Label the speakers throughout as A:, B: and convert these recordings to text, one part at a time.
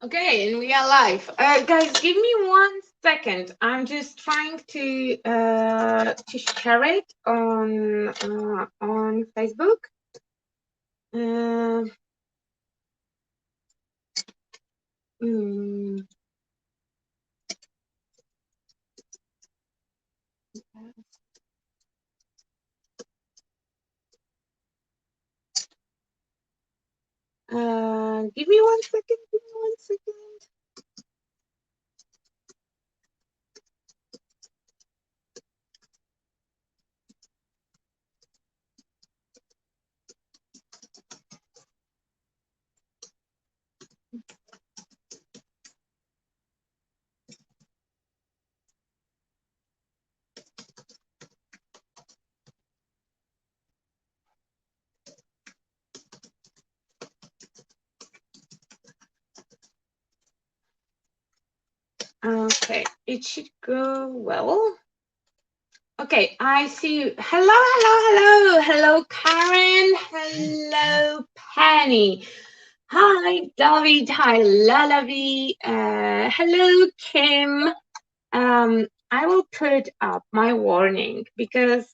A: Okay, and we are live. Guys, give me 1 second. I'm just trying to share it on Facebook. Uh, mm, Give me 1 second. Give me 1 second. Okay, it should go well. Okay, I see you. Hello, hello, hello. Hello, Karen. Hello, Penny. Hi, David. Hi, Lalavi. Hello, Kim. I will put up my warning because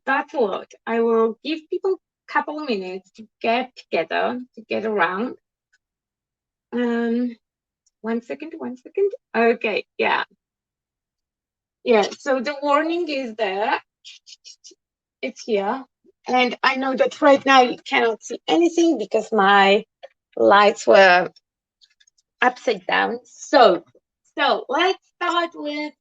A: that's what I will give people a couple of minutes to get together, to get around. 1 second, 1 second. Okay, yeah. Yeah, so the warning is there. It's here. And I know that right now you cannot see anything because my lights were upside down. So let's start with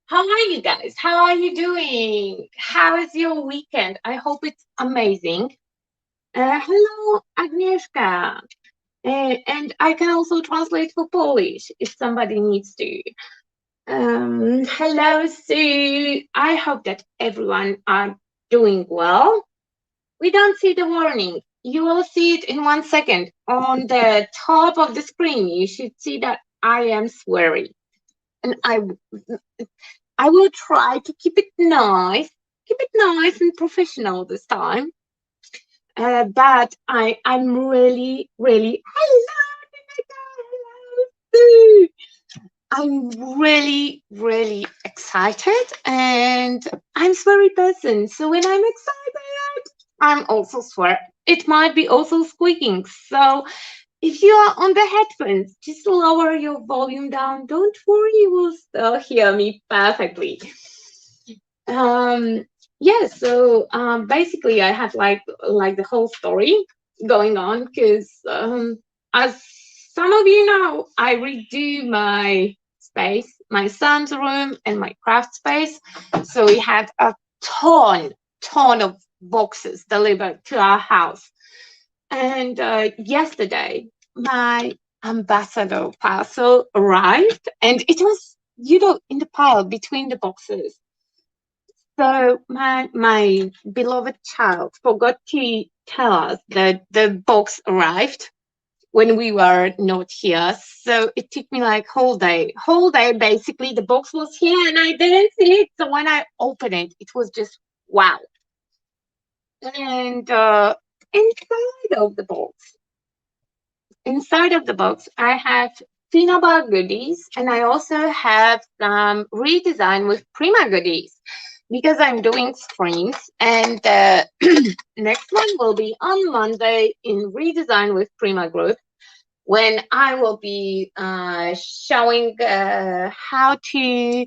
A: how are you guys? How are you doing? How is your weekend? I hope it's amazing. Hello, Agnieszka. And I can also translate for Polish if somebody needs to. Hello, Sue. I hope that everyone are doing well. We don't see the warning. You will see it in 1 second. On the top of the screen, you should see that I am swearing. And I will try to keep it nice and professional this time. But I'm really, really hello, I'm really, really excited, and I'm sweary person. So when I'm excited, I'm also swear. It might be also squeaking. So if you are on the headphones, just lower your volume down. Don't worry, you will still hear me perfectly. Yeah, so basically I have like the whole story going on because as some of you know, I redo my space, my son's room and my craft space. So we had a ton of boxes delivered to our house. And yesterday my Ambassador parcel arrived and it was, in the pile between the boxes. So my beloved child forgot to tell us that the box arrived when we were not here. So it took me like whole day basically. The box was here and I didn't see it. So when I opened it, it was just wow. And inside of the box, I have Finnavair goodies, and I also have some redesign with Prima goodies because I'm doing streams, and the next one will be on Monday in redesign with Prima Group when I will be showing how to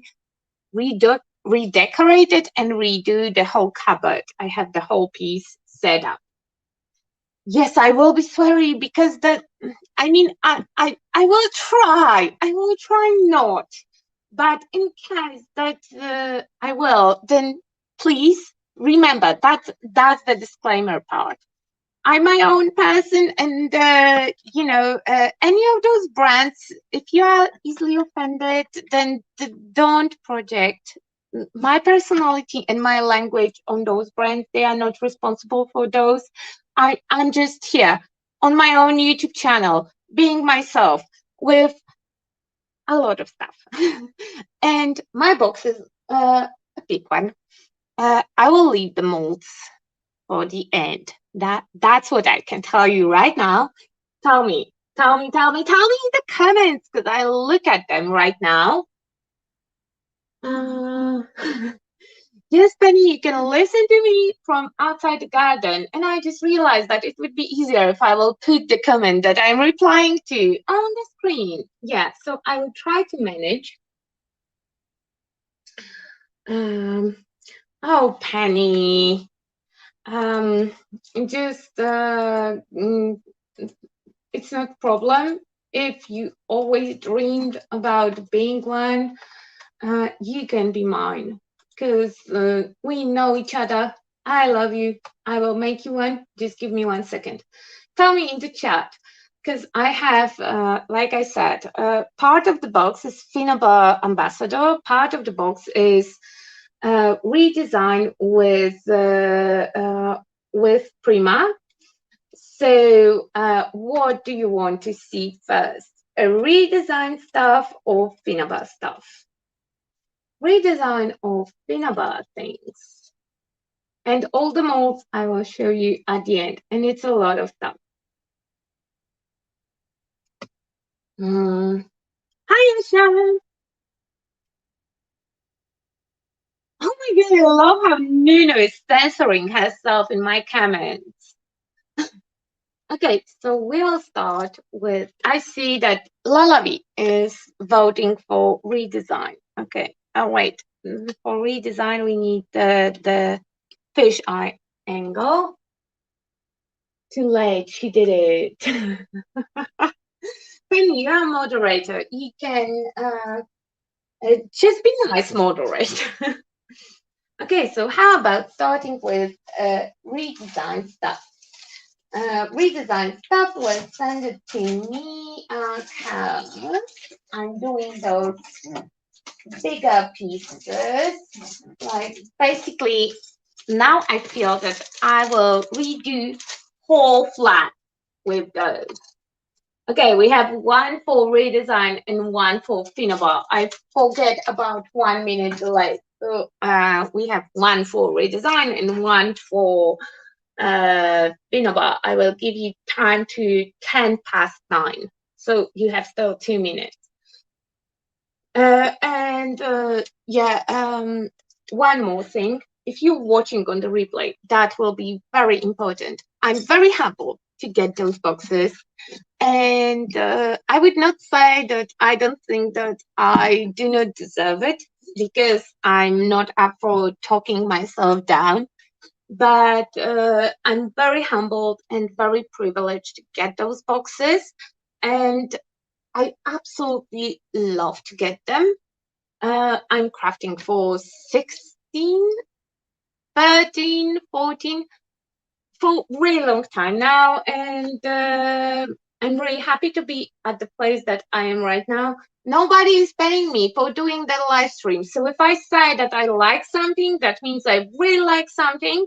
A: redecorate it and redo the whole cupboard. I have the whole piece set up. Yes, I will be sorry because I will try. I will try not. But in case that I will, then please remember that's the disclaimer part. I'm my own person, and any of those brands, if you are easily offended, then don't project my personality and my language on those brands. They are not responsible for those. I'm just here on my own YouTube channel, being myself with a lot of stuff. And my box is a big one. I will leave the molds for the end. That's what I can tell you right now. Tell me, Tell me in the comments because I look at them right now. Yes, Penny, you can listen to me from outside the garden. And I just realized that it would be easier if I will put the comment that I'm replying to on the screen. Yeah, so I will try to manage. Oh, Penny. Just it's not a problem if you always dreamed about being one. You can be mine because we know each other. I love you. I will make you one. Just give me 1 second. Tell me in the chat because I have, like I said, part of the box is Finnavair Ambassador. Part of the box is redesigned with Prima. So, what do you want to see first? A redesigned stuff or Finnavair stuff? Redesign of Finnavair things. And all the molds I will show you at the end. And it's a lot of stuff. Hi, Sharon. Oh my god, I love how Nuno is censoring herself in my comments. Okay, so we will start with, I see that Lalavi is voting for redesign. Okay, oh wait, for redesign we need the fish eye angle. Too late, she did it. When you're a moderator, you can just be nice moderator. Okay, so how about starting with redesign stuff? Redesign stuff was sent to me because I'm doing those bigger pieces. Like basically, now I feel that I will redo whole flat with those. Okay, we have one for redesign and one for Finnavair. I forget about 1 minute delay. So we have one for redesign and one for Finnavair. I will give you time to 9:10. So you have still 2 minutes. One more thing. If you're watching on the replay, that will be very important. I'm very happy to get those boxes. And I would not say that I don't think that I do not deserve it because I'm not up for talking myself down. But I'm very humbled and very privileged to get those boxes. And I absolutely love to get them. I'm crafting for 16, 13, 14 for a really long time now. And I'm really happy to be at the place that I am right now. Nobody is paying me for doing the live stream. So if I say that I like something, that means I really like something.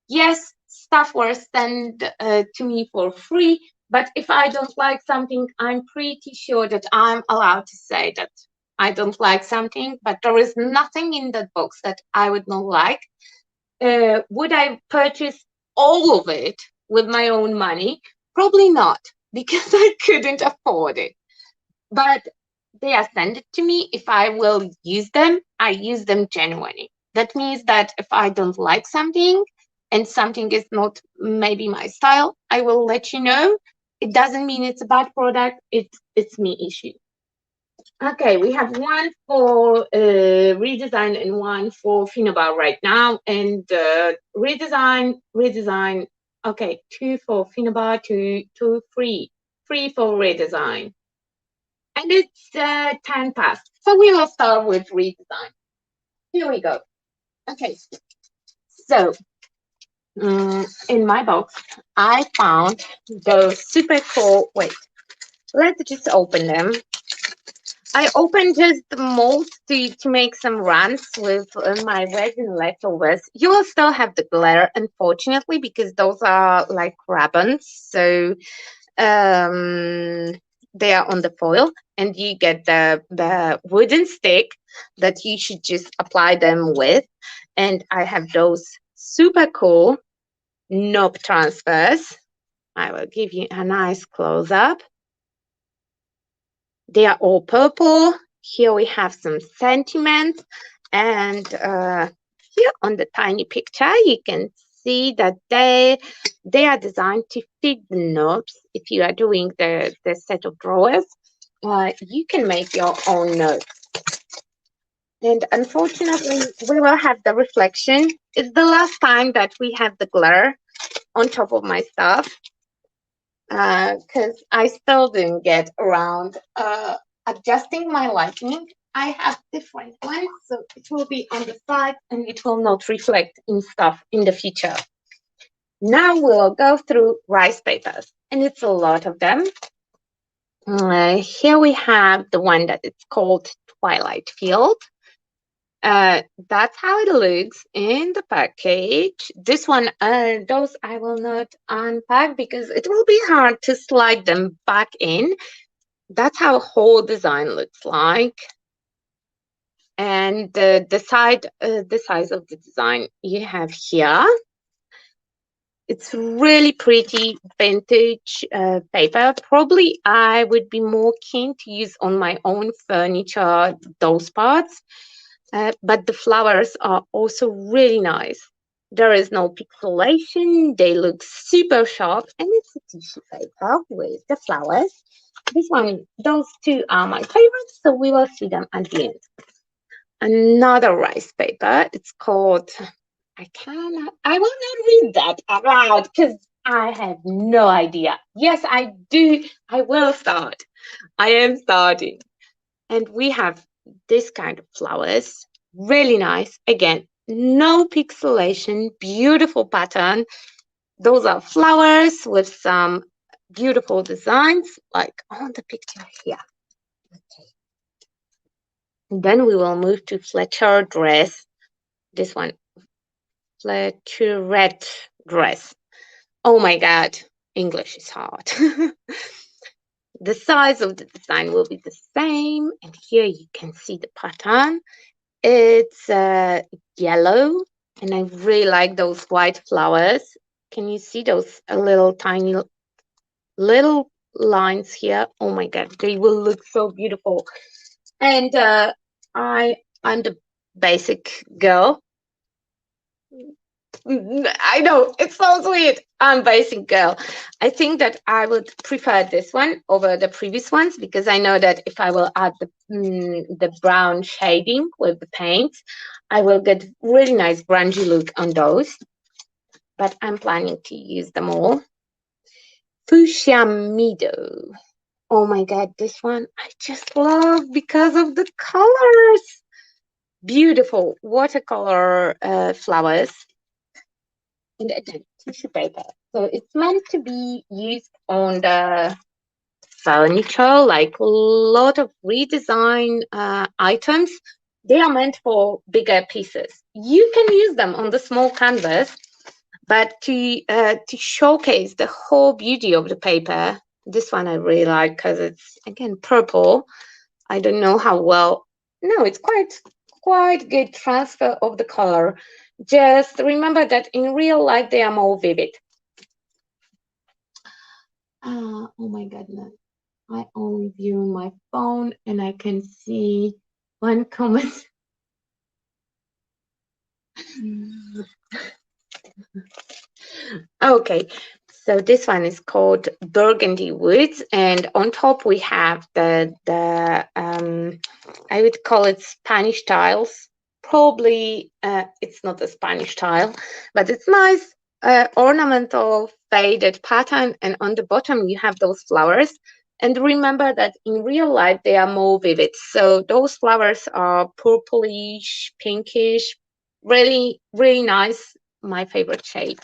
A: Yes, stuff was sent to me for free. But if I don't like something, I'm pretty sure that I'm allowed to say that I don't like something. But there is nothing in that box that I would not like. Would I purchase all of it with my own money? Probably not, because I couldn't afford it. But they are sent to me. If I will use them, I use them genuinely. That means that if I don't like something and something is not maybe my style, I will let you know. It doesn't mean it's a bad product. It's me issue. Okay, we have one for redesign and one for Finnavair right now. And redesign. Okay, 2 for Finnavair, 2, 3 for redesign. And it's 10 past. So we will start with redesign. Here we go. Okay, so in my box, I found those super cool. Wait, let's just open them. I opened just the mold to make some runs with my resin leftovers. You will still have the glare, unfortunately, because those are like ribbons. So they are on the foil, and you get the wooden stick that you should just apply them with. And I have those super cool knob transfers. I will give you a nice close-up. They are all purple. Here we have some sentiment. And here on the tiny picture, you can see that they are designed to fit the knobs. If you are doing the set of drawers, you can make your own notes. And unfortunately, we will have the reflection. It's the last time that we have the glare on top of my stuff, because I still didn't get around adjusting my lighting. I have different ones, so it will be on the side and it will not reflect in stuff in the future. Now we'll go through rice papers, and it's a lot of them. Here we have the one that it's called Twilight Field. That's how it looks in the package. This one, those I will not unpack because it will be hard to slide them back in. That's how the whole design looks like. And the size of the design you have here. It's really pretty vintage paper. Probably I would be more keen to use on my own furniture, those parts. But the flowers are also really nice. There is no pixelation. They look super sharp, and it's a tissue paper with the flowers. This one, those two are my favorites, so we will see them at the end. Another rice paper. It's called, I will not read that aloud because I have no idea. Yes, I do. I will start. I am starting. And we have this kind of flowers, really nice. Again, no pixelation, beautiful pattern. Those are flowers with some beautiful designs, like on the picture here. Okay. And then we will move to Fletcher Dress. This one, Fletcher Dress. Oh my God, English is hard. The size of the design will be the same. And here you can see the pattern. It's yellow, and I really like those white flowers. Can you see those little tiny little lines here? Oh my God, they will look so beautiful. And I'm the basic girl. I know, it's so sweet. I'm basic girl. I think that I would prefer this one over the previous ones because I know that if I will add the brown shading with the paint, I will get really nice grungy look on those. But I'm planning to use them all. Fuchsia Meadow. Oh my God, this one I just love because of the colors. Beautiful watercolor flowers. And again, tissue paper. So it's meant to be used on the furniture, like a lot of redesign items. They are meant for bigger pieces. You can use them on the small canvas, but to showcase the whole beauty of the paper, this one I really like because it's again purple. I don't know how well. No, it's quite good transfer of the color. Just remember that in real life they are more vivid. Oh my goodness. I only view my phone and I can see one comment. Okay, so this one is called Burgundy Woods, and on top we have the I would call it Spanish tiles. Probably it's not a Spanish tile, but it's nice ornamental faded pattern, and on the bottom you have those flowers. And remember that in real life they are more vivid. So those flowers are purplish, pinkish, really, really nice. My favorite shade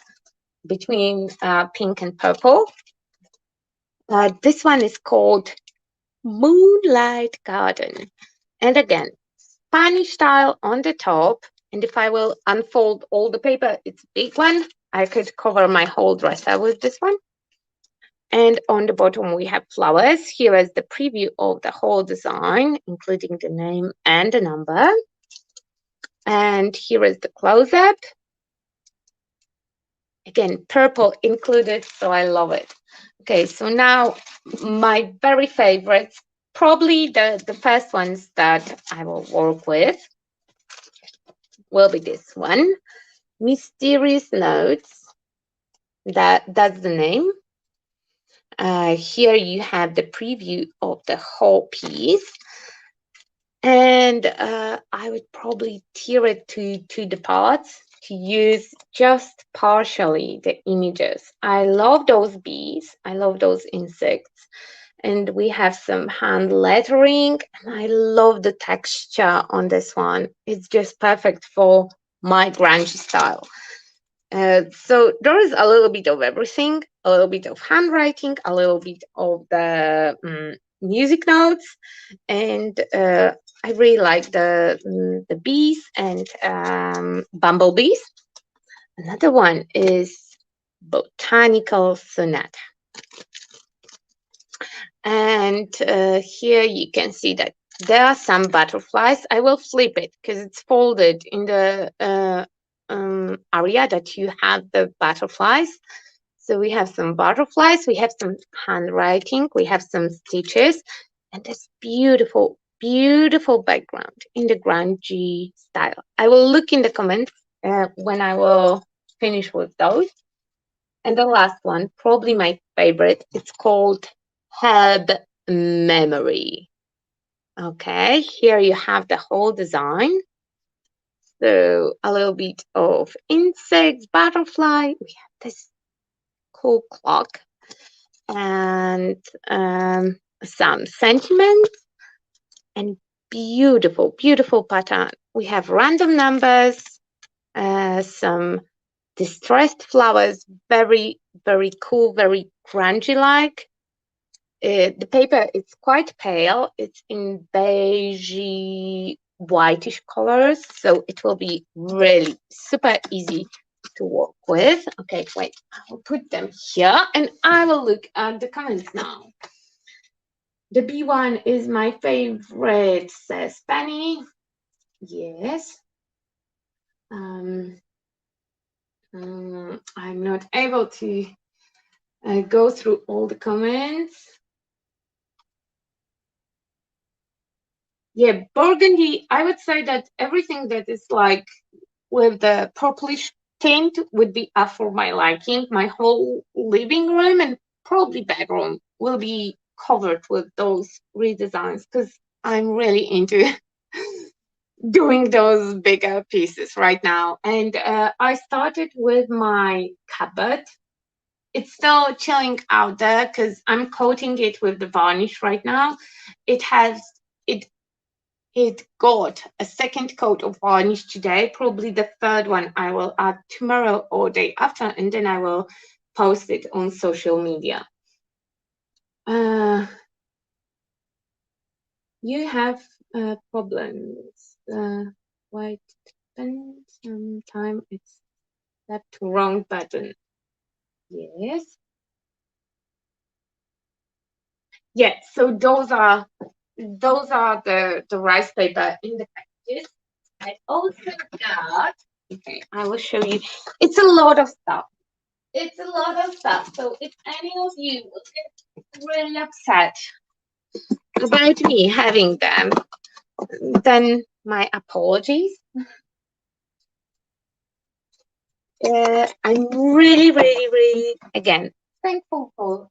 A: between pink and purple. This one is called Moonlight Garden. And again, Spanish style on the top. And if I will unfold all the paper, it's a big one. I could cover my whole dresser with this one. And on the bottom, we have flowers. Here is the preview of the whole design, including the name and the number. And here is the close-up. Again, purple included, so I love it. Okay, so now my very favorite probably the first ones that I will work with will be this one, Mysterious Notes. That's the name. Here you have the preview of the whole piece. And I would probably tear it to the parts to use just partially the images. I love those bees. I love those insects. And we have some hand lettering. And I love the texture on this one. It's just perfect for my grunge style. So there is a little bit of everything, a little bit of handwriting, a little bit of the music notes, and I really like the bees and bumblebees. Another one is Botanical Sonata. And here you can see that there are some butterflies. I will flip it because it's folded in the area that you have the butterflies. So we have some butterflies, we have some handwriting, we have some stitches, and this beautiful, beautiful background in the grungy style. I will look in the comments when I will finish with those. And the last one, probably my favorite, it's called Herb Memory. Okay, here you have the whole design. So a little bit of insects, butterfly. We have this cool clock and some sentiments and beautiful, beautiful pattern. We have random numbers, some distressed flowers, very, very cool, very grungy-like. The paper is quite pale. It's in beigey, whitish colors, so it will be really super easy to work with. Okay, wait, I will put them here and I will look at the comments now. The B1 is my favorite, says Penny. Yes. I'm not able to go through all the comments. Yeah, burgundy, I would say that everything that is like with the purplish tint would be up for my liking. My whole living room and probably bedroom will be covered with those redesigns because I'm really into doing those bigger pieces right now. And I started with my cupboard. It's still chilling out there because I'm coating it with the varnish right now. It got a second coat of varnish today, probably the third one I will add tomorrow or day after, and then I will post it on social media. You have problems. White pen, sometimes it's tapped wrong button. Yes. Yeah, so those are the rice paper in the packages. I also got, okay, I will show you. It's a lot of stuff. It's a lot of stuff. So if any of you will get really upset about me having them, then my apologies. I'm really, really, really, again, thankful for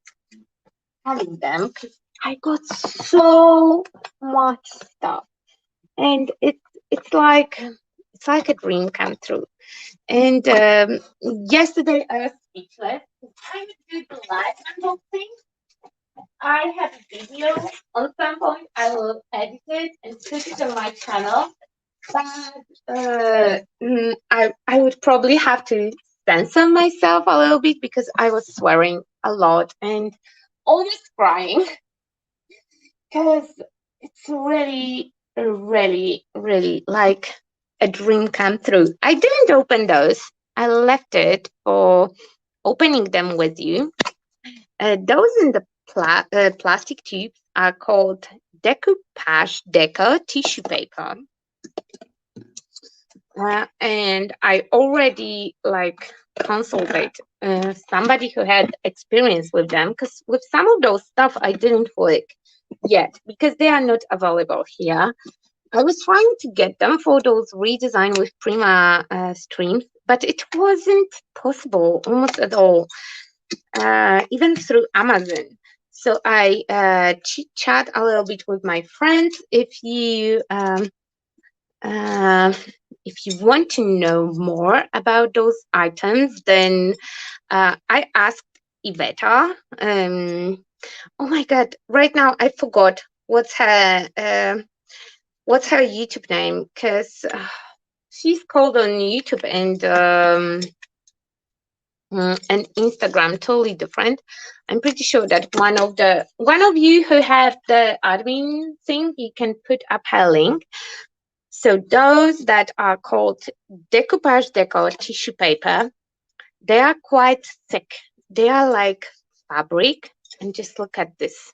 A: having them because I got so much stuff, and it's like a dream come true. And yesterday I was speechless. I would do the live unboxing. I have a video on some point. I will edit it and put it on my channel. But I would probably have to censor myself a little bit because I was swearing a lot and almost crying because it's really, really, really like a dream come true. I didn't open those. I left it for opening them with you. Those in the plastic tubes are called Decoupage Deco tissue paper. And I already like consulted somebody who had experience with them because with some of those stuff I didn't like yet because they are not available here. I was trying to get them for those redesign with Prima streams, but it wasn't possible almost at all, even through Amazon. So I chit chat a little bit with my friends. Uh, if you want to know more about those items, then I asked Iveta. Oh my God! Right now I forgot what's her YouTube name, because she's called on YouTube and Instagram totally different. I'm pretty sure that one of you who have the admin thing, you can put up her link. So those that are called Decoupage Deco tissue paper, they are quite thick. They are like fabric. And just look at this.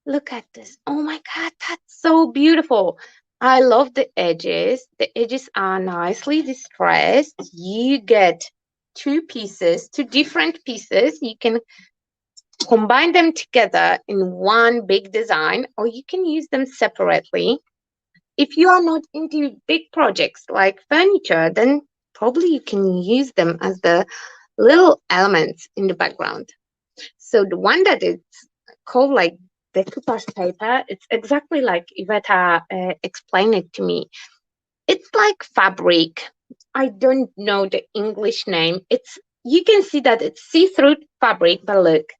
A: Look at this. Oh my God, that's so beautiful. I love the edges. The edges are nicely distressed. You get two pieces, two different pieces. You can combine them together in one big design, or you can use them separately. If you are not into big projects like furniture, then probably you can use them as the little elements in the background. So the one that is called like decoupage paper, it's exactly like Iveta explained it to me. It's like fabric. I don't know the English name. You can see that it's see-through fabric, but look,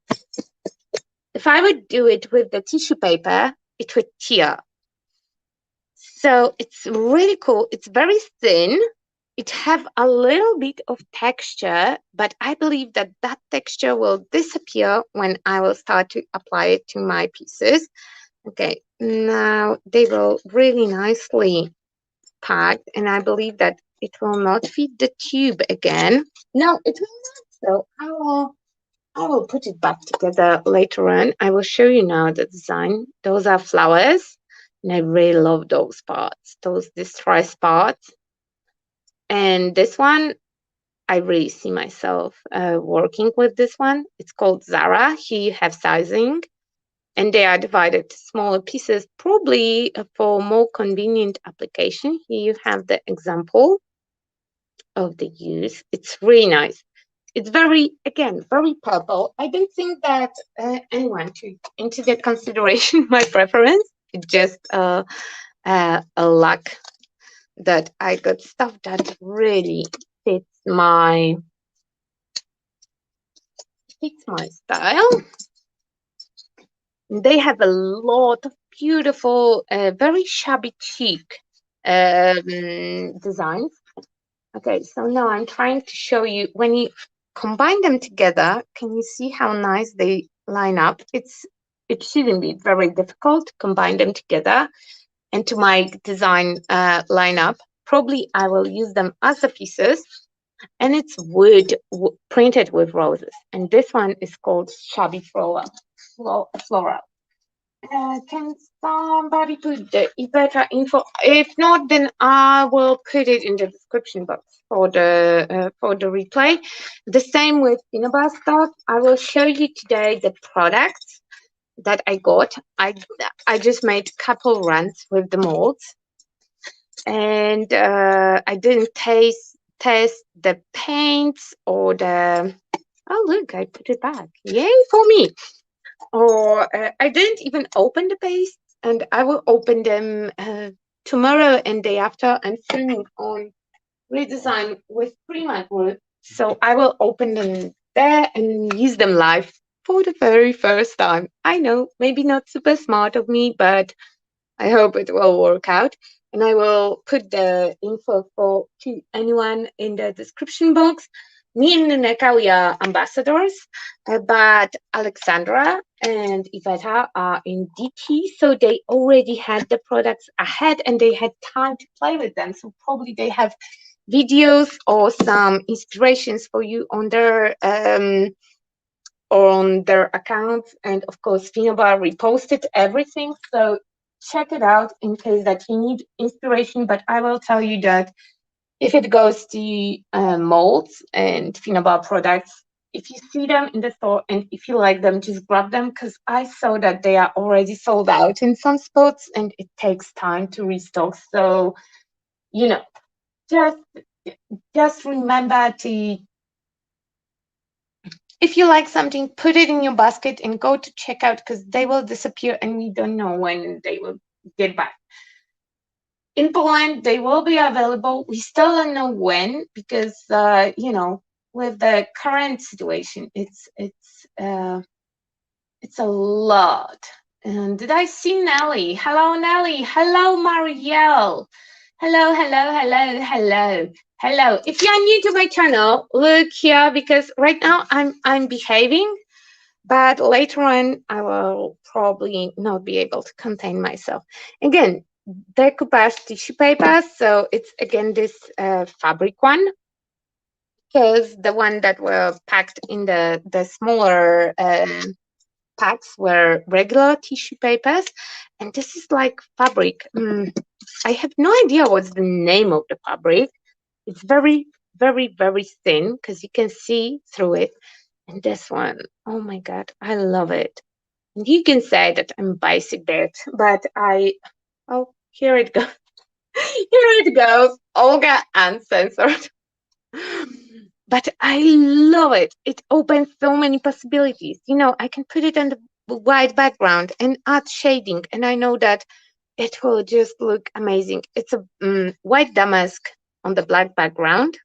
A: if I would do it with the tissue paper, it would tear. So it's really cool. It's very thin. It have a little bit of texture, but I believe that that texture will disappear when I will start to apply it to my pieces. Okay, now they will really nicely packed, and I believe that it will not fit the tube again. No, it will not. So I will put it back together later on. I will show you now the design. Those are flowers, and I really love those parts, those distressed parts. And this one, I really see myself working with this one. It's called Zara. Here you have sizing, and they are divided to smaller pieces, probably for more convenient application. Here you have the example of the use. It's really nice. It's very, again, very purple. I don't think that anyone took into the consideration my preference. It's just a luck that I got stuff that really fits my style. They have a lot of beautiful, very shabby chic designs. Okay, so now I'm trying to show you when you combine them together. Can you see how nice they line up? It shouldn't be very difficult to combine them together and to my design line up. Probably I will use them as the pieces, and it's wood printed with roses. And this one is called Shabby Floral. Can somebody put the Iveta info? If not, then I will put it in the description box for the replay. The same with Finnavair stuff. I will show you today the products that I got. I just made a couple runs with the molds, and I didn't test the paints or the. Oh look, I put it back! Yay for me! Or I didn't even open the pastes, and I will open them tomorrow and day after. I'm filming on redesign with Prima Group, so I will open them there and use them live for the very first time. I know, maybe not super smart of me, but I hope it will work out. And I will put the info to anyone in the description box. Me and Neneka, we are ambassadors, but Alexandra and Iveta are in DT, so they already had the products ahead and they had time to play with them. So probably they have videos or some inspirations for you on their accounts. And of course, Finnavair reposted everything. So check it out in case that you need inspiration. But I will tell you that if it goes to molds and Finnavair products, if you see them in the store and if you like them, just grab them, because I saw that they are already sold out in some spots and it takes time to restock. So, you know, just just remember to, if you like something, put it in your basket and go to checkout, because they will disappear and we don't know when they will get back. In Poland, they will be available. We still don't know when, because with the current situation, it's a lot. And did I see Nelly? Hello, Nelly. Hello, Marielle. Hello, hello, hello, hello, hello. If you're new to my channel, look here, because right now I'm behaving, but later on I will probably not be able to contain myself. Again, decoupage tissue paper. So it's again this fabric one, because the one that were packed in the smaller packs were regular tissue papers, and this is like fabric. I have no idea what's the name of the fabric. It's very, very, very thin, because you can see through it. And this one, oh my god, I love it. And you can say that I'm basic bit, but oh, here it goes. Here it goes. Olga uncensored. But I love it. It opens so many possibilities. I can put it on the white background and add shading, and I know that it will just look amazing. It's a white damask on the black background.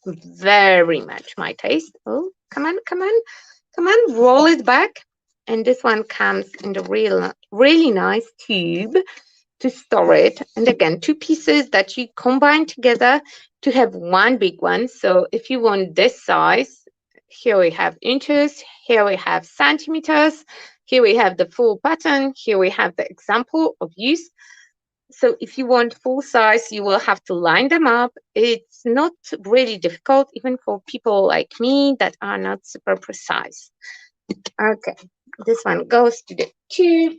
A: Very much my taste. Oh, come on, come on, come on, roll it back. And this one comes in the really nice tube to store it. And again, two pieces that you combine together to have one big one. So if you want this size, here we have inches, here we have centimeters, here we have the full pattern, here we have the example of use. So if you want full size, you will have to line them up. It's not really difficult, even for people like me that are not super precise. Okay, this one goes to the tube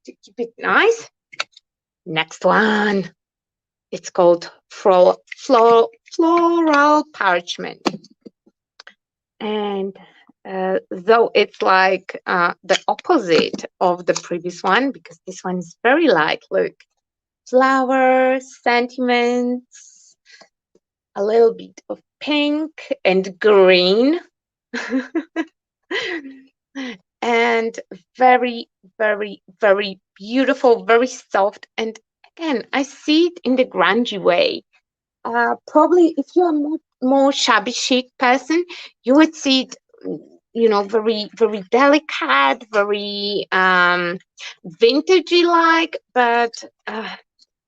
A: to keep it nice. Next one, it's called Floral Parchment. And though it's like the opposite of the previous one, because this one is very light, look. Flowers, sentiments, a little bit of pink and green. And very, very, very beautiful, very soft. And again, I see it in the grungy way. Probably if you're a more shabby chic person, you would see it, very, very delicate, very vintagey like, but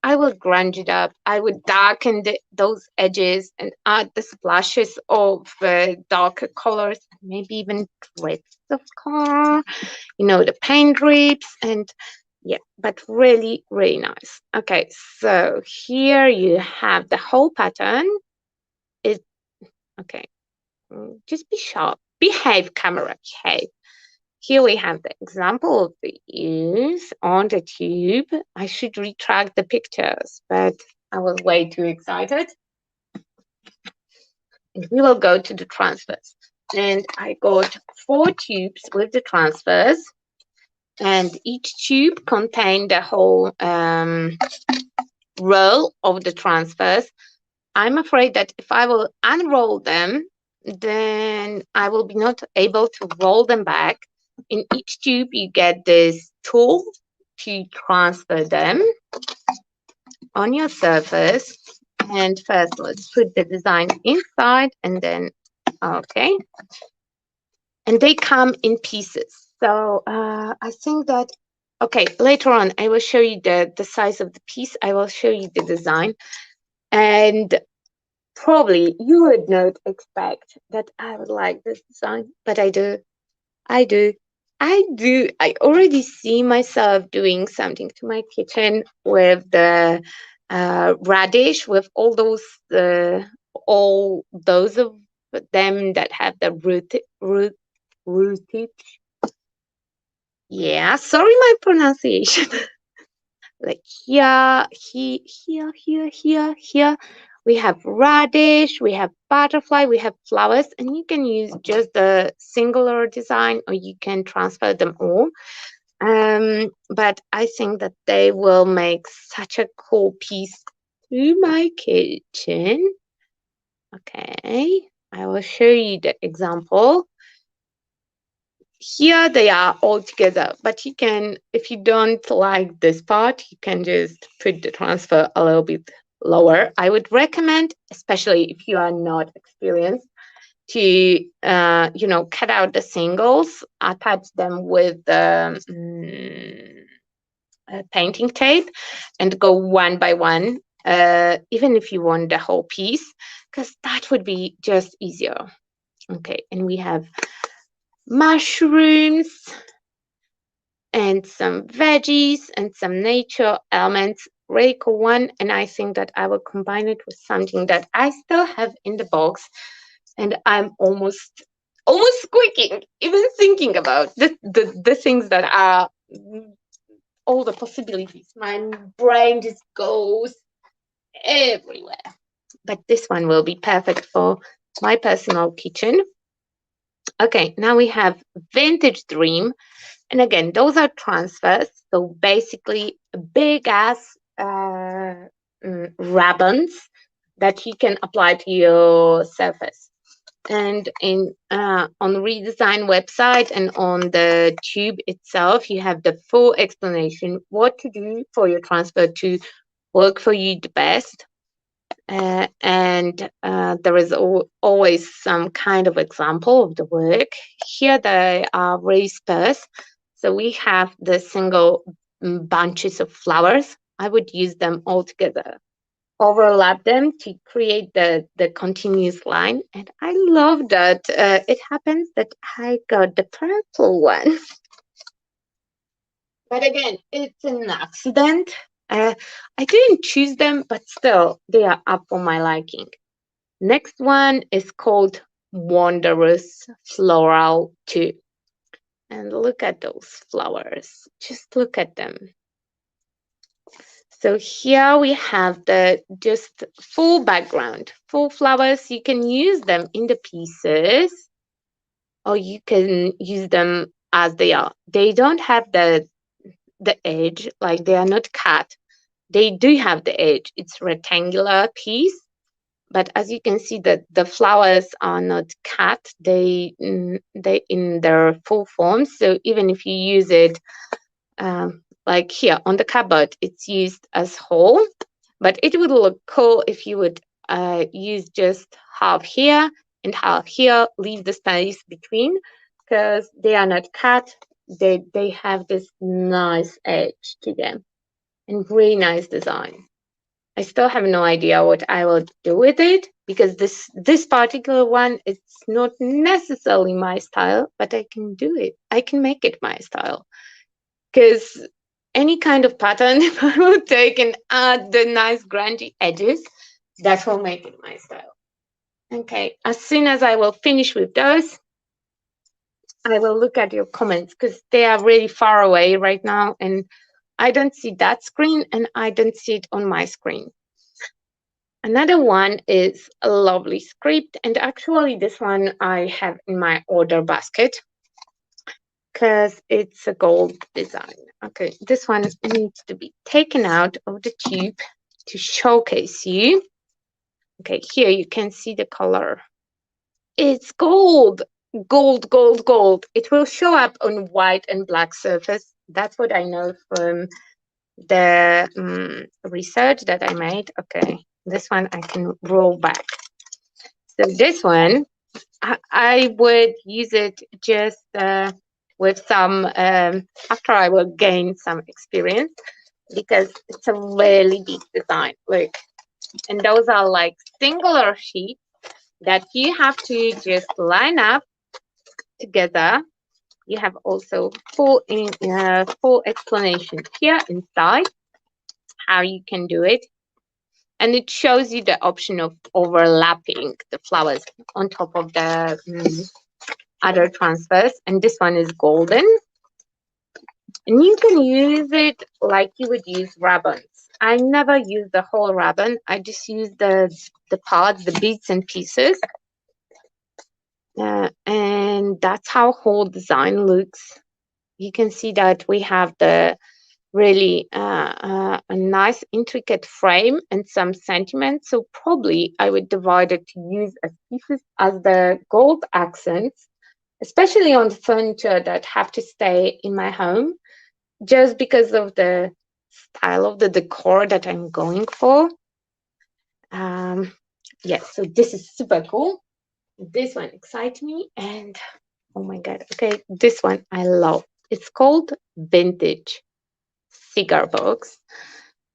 A: I will grunge it up. I would darken those edges and add the splashes of darker colors, maybe even drips of color, the paint drips, and yeah, but really, really nice. Okay, so here you have the whole pattern. Okay, just be sharp. Behave, camera, behave. Here we have the example of the use on the tube. I should retract the pictures, but I was way too excited. And we will go to the transfers. And I got 4 tubes with the transfers, and each tube contained the whole roll of the transfers. I'm afraid that if I will unroll them, then I will be not able to roll them back. In each tube, you get this tool to transfer them on your surface. And first, let's put the design inside, and then, okay. And they come in pieces. So I think that, okay, later on, I will show you the size of the piece. I will show you the design. And probably you would not expect that I would like this design, but I do. I do. I already see myself doing something to my kitchen with the radish, with all those of them that have the rootage. Yeah, sorry my pronunciation. Like here, here, here, here, here. We have radish, we have butterfly, we have flowers, and you can use just the singular design or you can transfer them all. But I think that they will make such a cool piece to my kitchen. Okay, I will show you the example. Here they are all together, but you can, if you don't like this part, you can just put the transfer a little bit lower. I would recommend, especially if you are not experienced, to cut out the singles, attach them with painting tape, and go one by one, even if you want the whole piece, because that would be just easier. Okay, and we have mushrooms and some veggies and some nature elements. Really cool one, and I think that I will combine it with something that I still have in the box, and I'm almost squeaking even thinking about the things that are all the possibilities. My brain just goes everywhere, but this one will be perfect for my personal kitchen. Okay, now we have Vintage Dream. And again, those are transfers. So basically big ass ribbons that you can apply to your surface. And on the redesign website and on the tube itself, you have the full explanation what to do for your transfer to work for you the best. And there is always some kind of example of the work. Here they are raised spurs. So we have the single bunches of flowers. I would use them all together, overlap them to create the continuous line. And I love that it happens that I got the purple one. But again, it's an accident. I didn't choose them, but still, they are up for my liking. Next one is called Wondrous Floral 2. And look at those flowers. Just look at them. So here we have the just full background, full flowers. You can use them in the pieces, or you can use them as they are. They don't have the edge, like they are not cut. They do have the edge. It's rectangular piece, but as you can see that the flowers are not cut. They in their full form. So even if you use it like here on the cupboard, it's used as whole, but it would look cool if you would use just half here and half here, leave the space between, because they are not cut. They have this nice edge to them and really nice design. I still have no idea what I will do with it, because this particular one, it's not necessarily my style, but I can do it. I can make it my style, because any kind of pattern, if I will take and add the nice grungy edges, that will make it my style. Okay, as soon as I will finish with those, I will look at your comments, because they are really far away right now and I don't see that screen and I don't see it on my screen. Another one is a lovely script, and actually this one I have in my order basket because it's a gold design. Okay, this one needs to be taken out of the tube to showcase you. Okay, here you can see the color. It's gold, gold, gold, gold. It will show up on white and black surface. That's what I know from the research that I made. Okay, this one I can roll back. So this one, I would use it just with some, after I will gain some experience, because it's a really big design. Look, and those are like singular sheets that you have to just line up together. You have also full explanation here inside how you can do it, and it shows you the option of overlapping the flowers on top of the other transfers. And this one is golden, and you can use it like you would use ribbons. I never use the whole ribbon. I just use the parts, the bits and pieces. And that's how whole design looks. You can see that we have the really a nice intricate frame and some sentiment. So probably I would divide it to use as pieces as the gold accents, especially on the furniture that have to stay in my home, just because of the style of the decor that I'm going for. Yes, so this is super cool. This one excites me, and oh my god, okay, this one I love. It's called Vintage Cigar Box.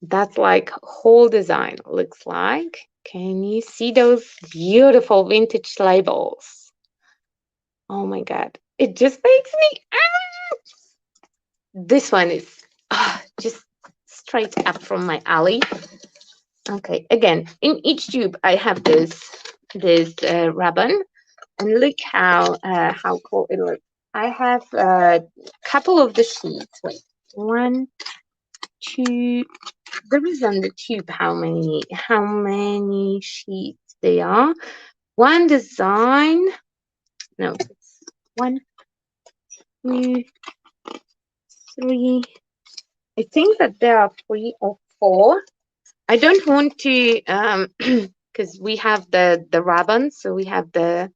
A: That's like whole design looks like. Can you see those beautiful vintage labels? Oh my god, it just makes me this one is just straight up from my alley. Okay, again, in each tube I have this ribbon, and look how cool it looks. I have a couple of the sheets. Wait, one, two. There is on the tube how many sheets they are. One design. No, it's 1, 2, 3. I think that there are 3 or 4. I don't want to because we have the ribbon, so we have the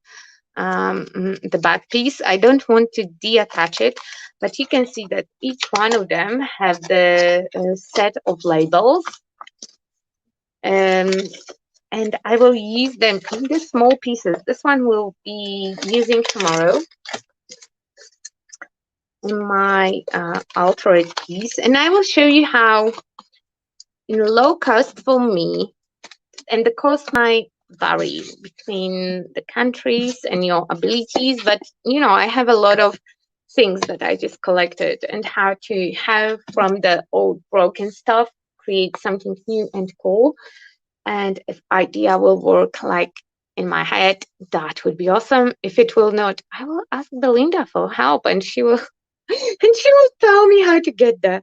A: back piece. I don't want to deattach it, but you can see that each one of them have the set of labels, and I will use them in the small pieces. This one will be using tomorrow in my alternate piece, and I will show you how in low cost for me, and the cost might vary between the countries and your abilities, but you know, I have a lot of things that I just collected, and how to have from the old broken stuff create something new and cool. And if idea will work like in my head, that would be awesome. If it will not, I will ask Belinda for help, and she will and she will tell me how to get there.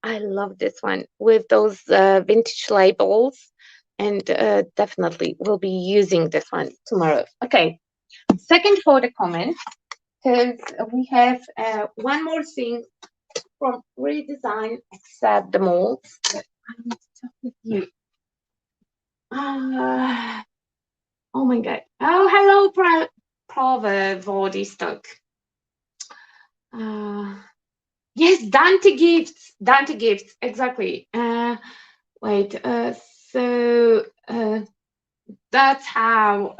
A: I love this one with those vintage labels, and definitely will be using this one tomorrow. Okay, second for the comment, because we have one more thing from redesign, except the molds. I need to talk with you. Oh my god. Oh, hello, Prova Vodistock. Yes, Dante Gifts. Dante Gifts, exactly. Wait, so that's how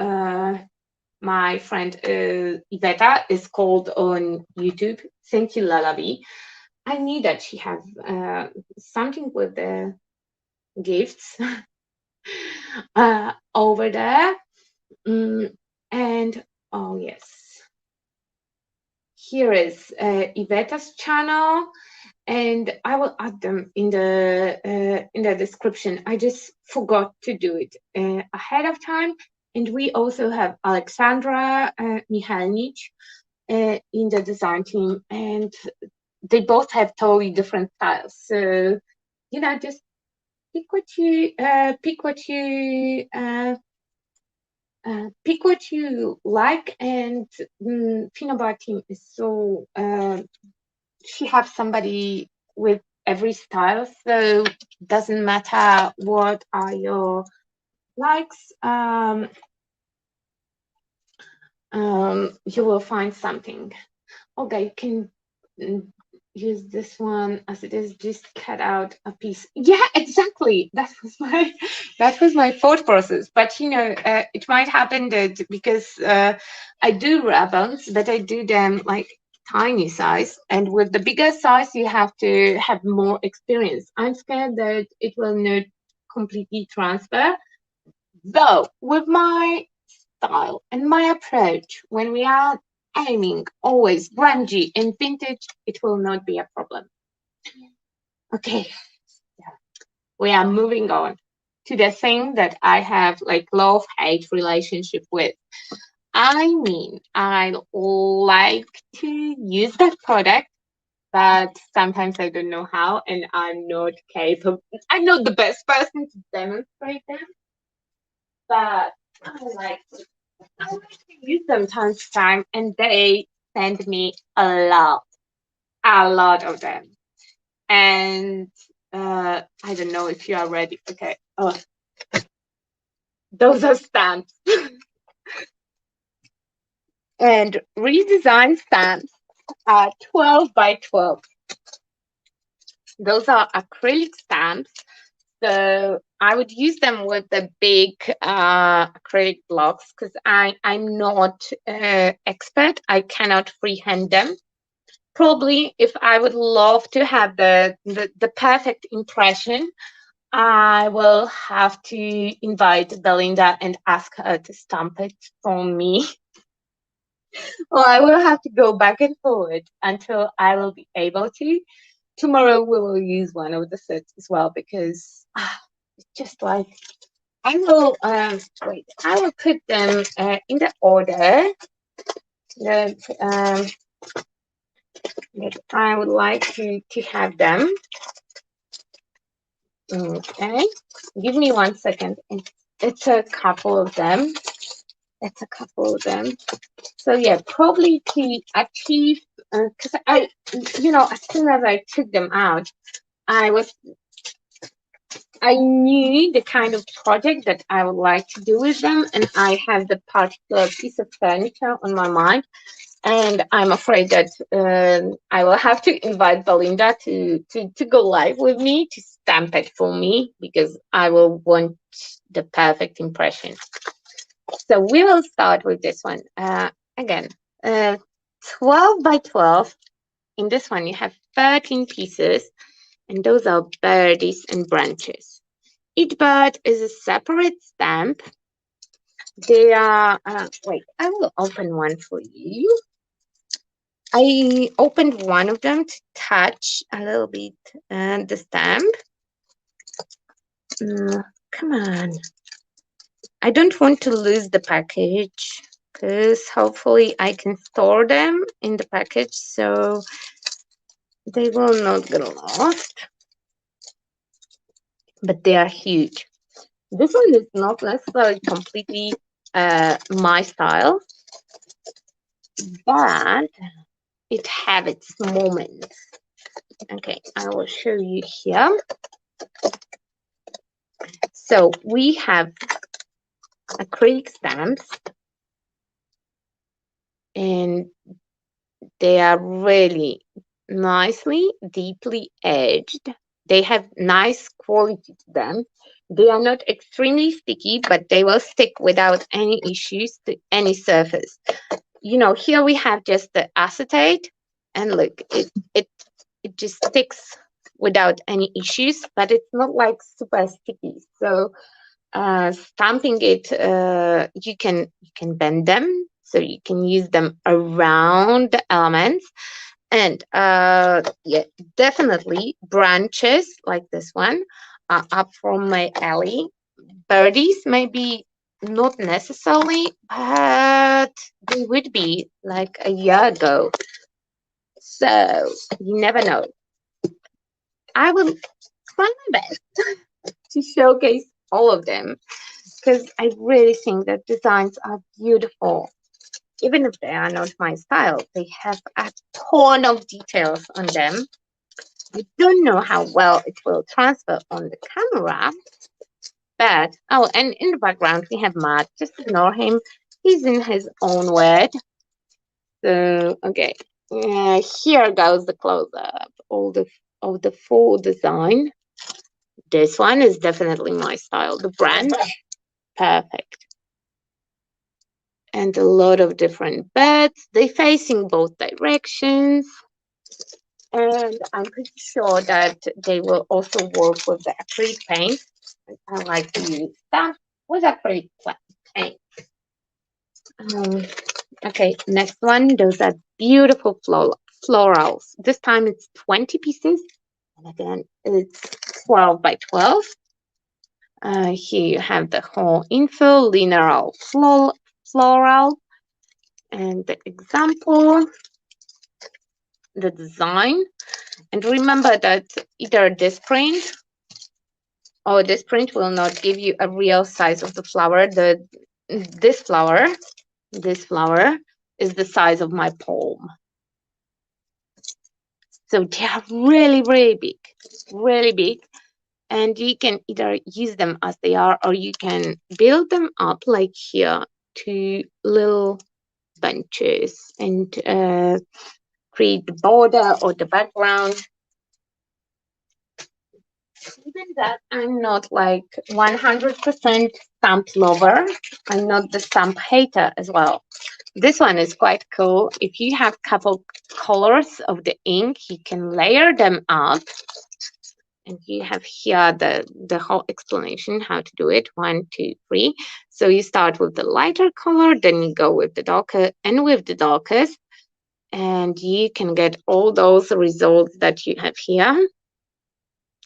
A: my friend Iveta is called on YouTube. Thank you, Lalabi. I knew that she has something with the gifts over there. And oh yes, here is Iveta's channel, and I will add them in the description. I just forgot to do it ahead of time. And we also have Alexandra Mihalnic in the design team, and they both have totally different styles. So you know, just pick what you like. And Finnavair team is so she has somebody with every style, so doesn't matter what are your likes, you will find something. Okay, you can use this one as it is, just cut out a piece. Yeah, exactly, that was my thought process. But you know, it might happen that because I do ribbons, but I do them like tiny size, and with the bigger size you have to have more experience. I'm scared that it will not completely transfer, though with my style and my approach, when we are aiming always grungy and vintage, it will not be a problem. Okay, we are moving on to the thing that I have like love-hate relationship with. I mean, I like to use that product, but sometimes I don't know how, and I'm not capable. I'm not the best person to demonstrate them, but I like to use them time to time, and they send me a lot of them. And I don't know if you are ready. Okay. Oh, those are stamps. And redesigned stamps are 12 by 12. Those are acrylic stamps. So I would use them with the big acrylic blocks because I'm not expert. I cannot freehand them. Probably if I would love to have the perfect impression, I will have to invite Belinda and ask her to stamp it for me. Or I will have to go back and forward until I will be able to. Tomorrow we will use one of the sets as well because it's just like I will wait. I will put them in the order that that I would like to have them. Okay, give me 1 second. It's a couple of them. It's a couple of them. So yeah, probably to achieve because I, as soon as I took them out, I knew the kind of project that I would like to do with them, and I have the particular piece of furniture on my mind. And I'm afraid that I will have to invite Belinda to go live with me to stamp it for me because I will want the perfect impression. So we will start with this one. Again, 12 by 12. In this one, you have 13 pieces, and those are birdies and branches. Each bird is a separate stamp. They are, wait, I will open one for you. I opened one of them to touch a little bit the stamp. Come on. I don't want to lose the package because hopefully I can store them in the package so they will not get lost. But they are huge. This one is not necessarily completely my style, but it has its moments. Okay, I will show you here. So we have acrylic stamps, and they are really nicely, deeply edged. They have nice quality to them. They are not extremely sticky, but they will stick without any issues to any surface. Here we have just the acetate, and look, it just sticks without any issues, but it's not like super sticky. So stamping it, you can bend them, so you can use them around the elements. And yeah, definitely branches like this one are up from my alley. Birdies maybe not necessarily, but they would be like a year ago. So you never know. I will try my best to showcase all of them because I really think that designs are beautiful. Even if they are not my style, they have a ton of details on them. I don't know how well it will transfer on the camera, but oh, and in the background we have Matt. Just ignore him. He's in his own world. So okay, here goes the close-up of the full design. This one is definitely my style. The branch, perfect. And a lot of different beds. They facing both directions. And I'm pretty sure that they will also work with the acrylic paint. I like to use that with acrylic paint. Okay, next one. Those are beautiful florals. This time it's 20 pieces. And again, it's 12 by 12. Here you have the whole info, linear floral, and the example. the design. And remember that either this print or this print will not give you a real size of the flower. This flower is the size of my palm. So they are really, really big, really big. And you can either use them as they are, or you can build them up like here to little bunches and create the border or the background. Even that, I'm not like 100% stamp lover. I'm not the stamp hater as well. This one is quite cool. If you have a couple colors of the ink, you can layer them up. And you have here the whole explanation how to do it. 1, 2, 3. So you start with the lighter color, then you go with the darker and with the darkest. And you can get all those results that you have here.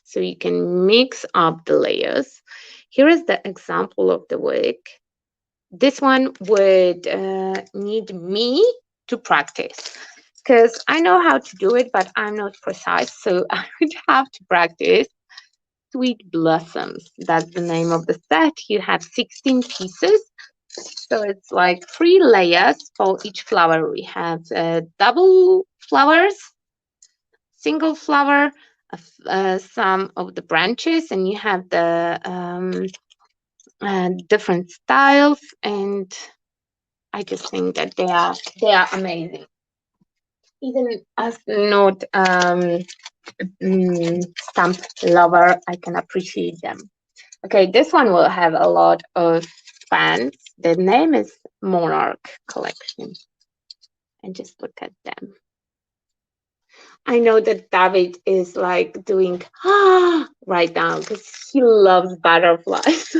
A: So you can mix up the layers. Here is the example of the work. This one would need me to practice because I know how to do it, but I'm not precise. So I would have to practice. Sweet Blossoms, that's the name of the set. You have 16 pieces. So it's like 3 layers for each flower. We have double flowers, single flower, some of the branches, and you have the different styles. And I just think that they are amazing. Even as not stamp lover, I can appreciate them. Okay, this one will have a lot of fans. The name is Monarch Collection. And just look at them. I know that David is like doing right now because he loves butterflies.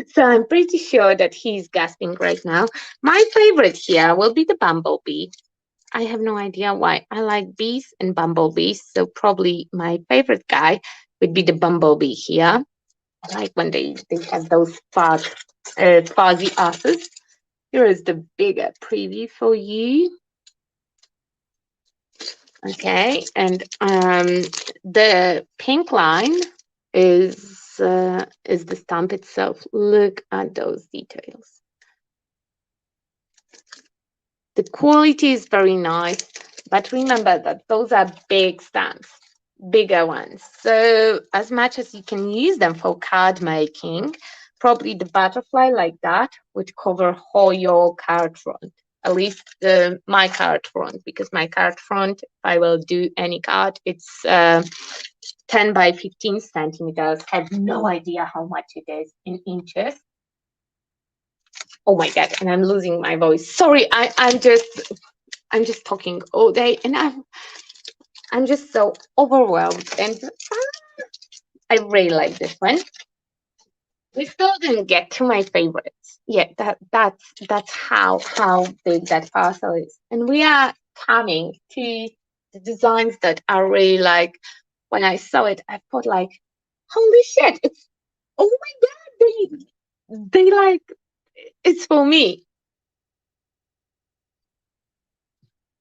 A: So I'm pretty sure that he's gasping right now. My favorite here will be the bumblebee. I have no idea why. I like bees and bumblebees. So probably my favorite guy would be the bumblebee here. I like when they have those fuzzy asses. Here is the bigger preview for you. Okay, and the pink line is the stamp itself. Look at those details. The quality is very nice, but remember that those are big stamps, bigger ones. So as much as you can use them for card making, probably the butterfly like that would cover whole your card front. At least my card front, because my card front, if I will do any card, it's 10 by 15 centimeters. I have no idea how much it is in inches. Oh my God, and I'm losing my voice. Sorry, I'm just talking all day, and I'm just so overwhelmed. And I really like this one. We still didn't get to my favorites. Yeah, that's how big that parcel is. And we are coming to the designs that are really like, when I saw it, I thought like, holy shit, it's, oh my God, they like, it's for me.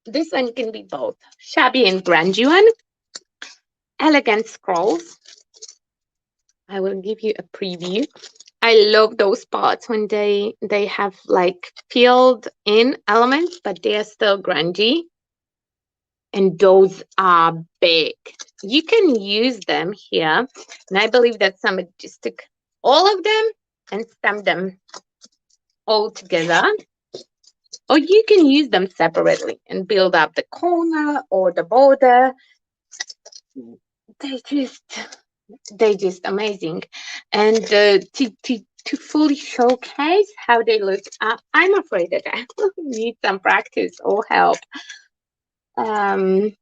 A: This one can be both shabby and grungy one. Elegant scrolls. I will give you a preview. I love those parts when they have like filled in elements, but they are still grungy. And those are big. You can use them here. And I believe that somebody just took all of them and stamped them all together. Or you can use them separately and build up the corner or the border. They just amazing. And to fully showcase how they look, I'm afraid that I will need some practice or help. But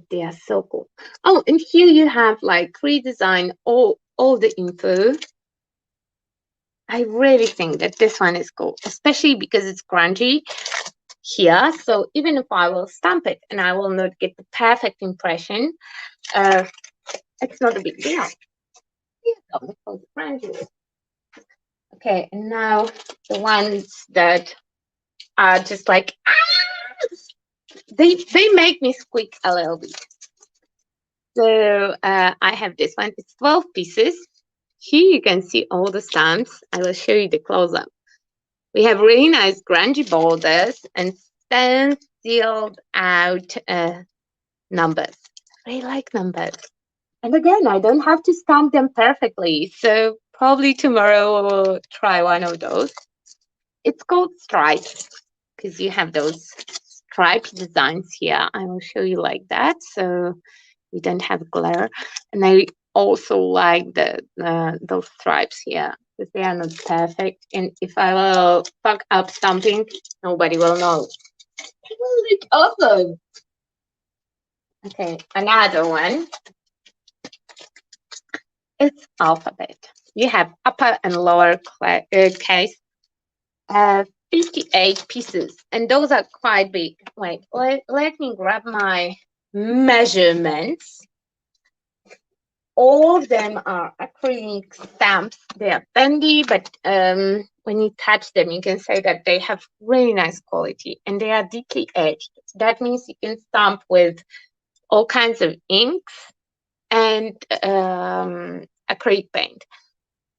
A: they are so cool. Oh, and here you have like redesign all the info. I really think that this one is cool, especially because it's grungy here. So even if I will stamp it and I will not get the perfect impression, it's not a big deal. Okay, and now the ones that are just like, they make me squeak a little bit. So I have this one. It's 12 pieces. Here you can see all the stamps. I will show you the close-up. We have really nice grungy borders and stenciled out numbers. I like numbers. And again, I don't have to stamp them perfectly. So probably tomorrow I will try one of those. It's called stripes because you have those striped designs here. I will show you like that. So you don't have glare. And I also like the those stripes here because they are not perfect. And if I will fuck up something, nobody will know. It will look awesome. Okay, another one. It's alphabet. You have upper and lower case. 58 pieces, and those are quite big. Wait, let me grab my measurements. All of them are acrylic stamps. They are bendy, but when you touch them, you can say that they have really nice quality, and they are deeply edged. That means you can stamp with all kinds of inks and acrylic paint.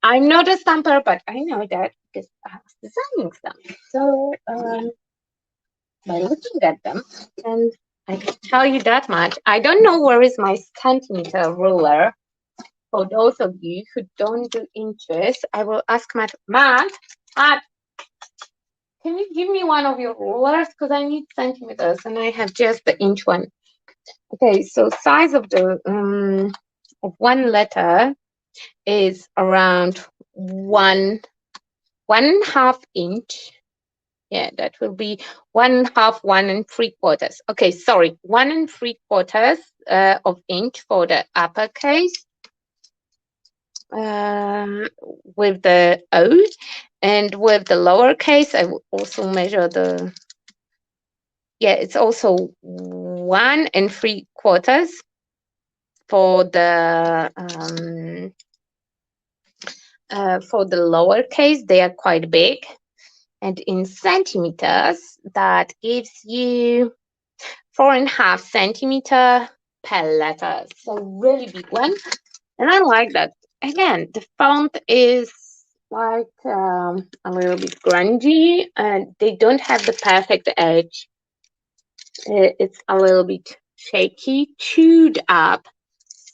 A: I'm not a stamper, but I know that because I was designing some. So by looking at them, and I can tell you that much. I don't know where is my centimeter ruler. For those of you who don't do inches, I will ask Matt. Matt, can you give me one of your rulers? Because I need centimeters, and I have just the inch one. Okay, so size of the of one letter is around 1.5 inch. Yeah, that will be 1/2, 1 3/4. Okay, sorry, 1 3/4 of inch for the uppercase with the O, and with the lowercase, I will also measure the. Yeah, it's also 1 3/4 for the lowercase. They are quite big. And in centimeters, that gives you 4.5 centimeter per letter. So really big one. And I like that. Again, the font is like a little bit grungy, and they don't have the perfect edge. It's a little bit shaky, chewed up.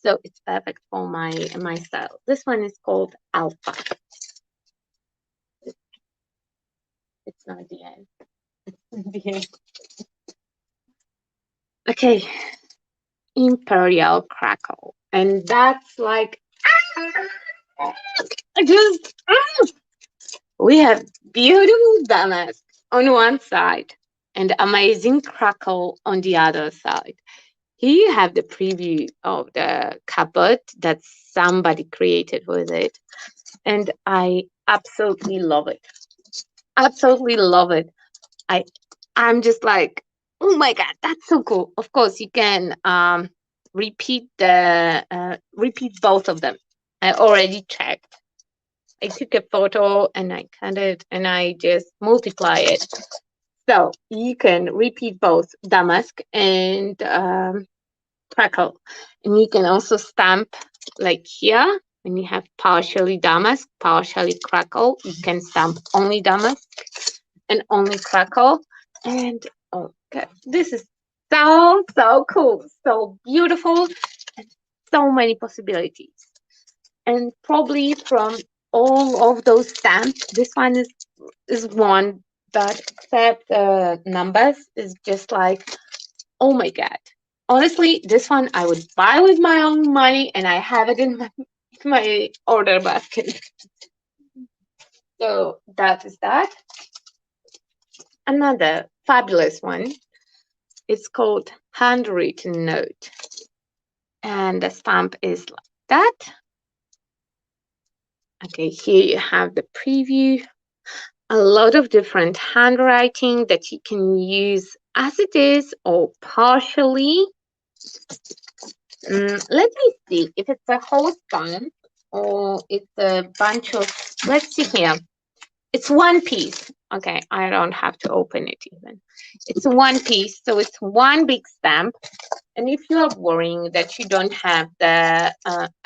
A: So it's perfect for my style. This one is called Alpha. It's not the end. The end. Okay, Imperial Crackle, and that's like just we have beautiful damask on one side and amazing crackle on the other side. Here you have the preview of the cupboard that somebody created with it, and I absolutely love it. Absolutely love it. I'm just like, oh my god, that's so cool. Of course, you can repeat both of them. I already checked. I took a photo and I cut it and I just multiply it. So you can repeat both damask and crackle. And you can also stamp like here when you have partially damask, partially crackle. You can stamp only damask and only crackle. And oh god, this is so cool, so beautiful, and so many possibilities. And probably from all of those stamps, this one is one that, except numbers, is just like, oh my god. Honestly, this one I would buy with my own money, and I have it in my order basket. So that is that. Another fabulous one. It's called Handwritten Note. And the stamp is like that. Okay, here you have the preview. A lot of different handwriting that you can use as it is or partially. Let me see if it's a whole stamp or it's a bunch of, let's see here. It's one piece. Okay, I don't have to open it even. It's one piece, so it's one big stamp. And if you are worrying that you don't have the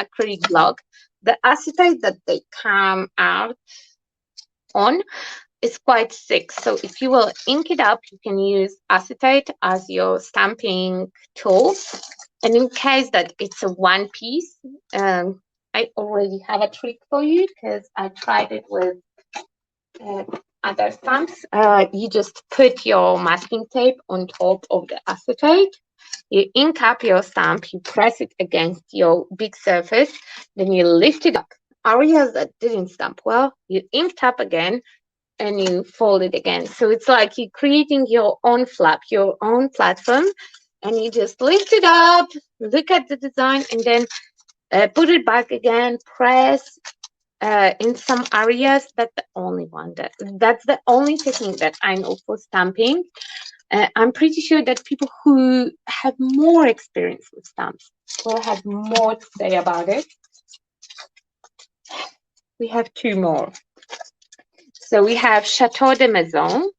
A: acrylic block, the acetate that they come out on is quite thick. So if you will ink it up, you can use acetate as your stamping tool. And in case that it's a one piece, I already have a trick for you because I tried it with other stamps. You just put your masking tape on top of the acetate. You ink up your stamp, you press it against your big surface, then you lift it up. Areas that didn't stamp well, you inked up again and you fold it again. So it's like you're creating your own flap, your own platform, and you just lift it up, look at the design, and then put it back again, press in some areas. That's the only one that's the only technique that I know for stamping. I'm pretty sure that people who have more experience with stamps will have more to say about it. We have two more. So we have Chateau de Maison.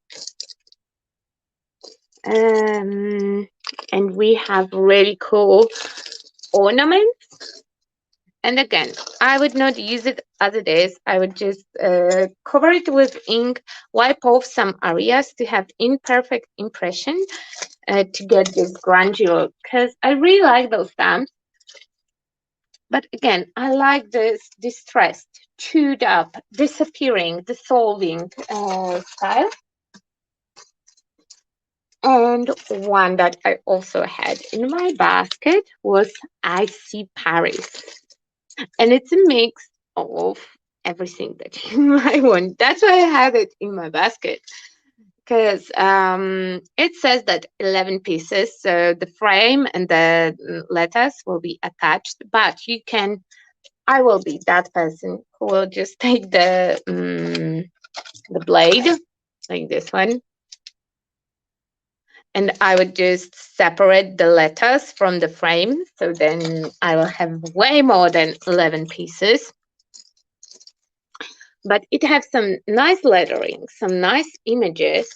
A: And we have really cool ornaments. And again, I would not use it as it is. I would just cover it with ink, wipe off some areas to have imperfect impression to get this grungy look. Because I really like those stamps. But again, I like this distressed, chewed up, disappearing, dissolving style. And one that I also had in my basket was I See Paris. And it's a mix of everything that you might want. That's why I had it in my basket. Because it says that 11 pieces, so the frame and the letters will be attached, but you can, I will be that person who will just take the blade, like this one, and I would just separate the letters from the frame. So then I will have way more than 11 pieces. But it has some nice lettering, some nice images.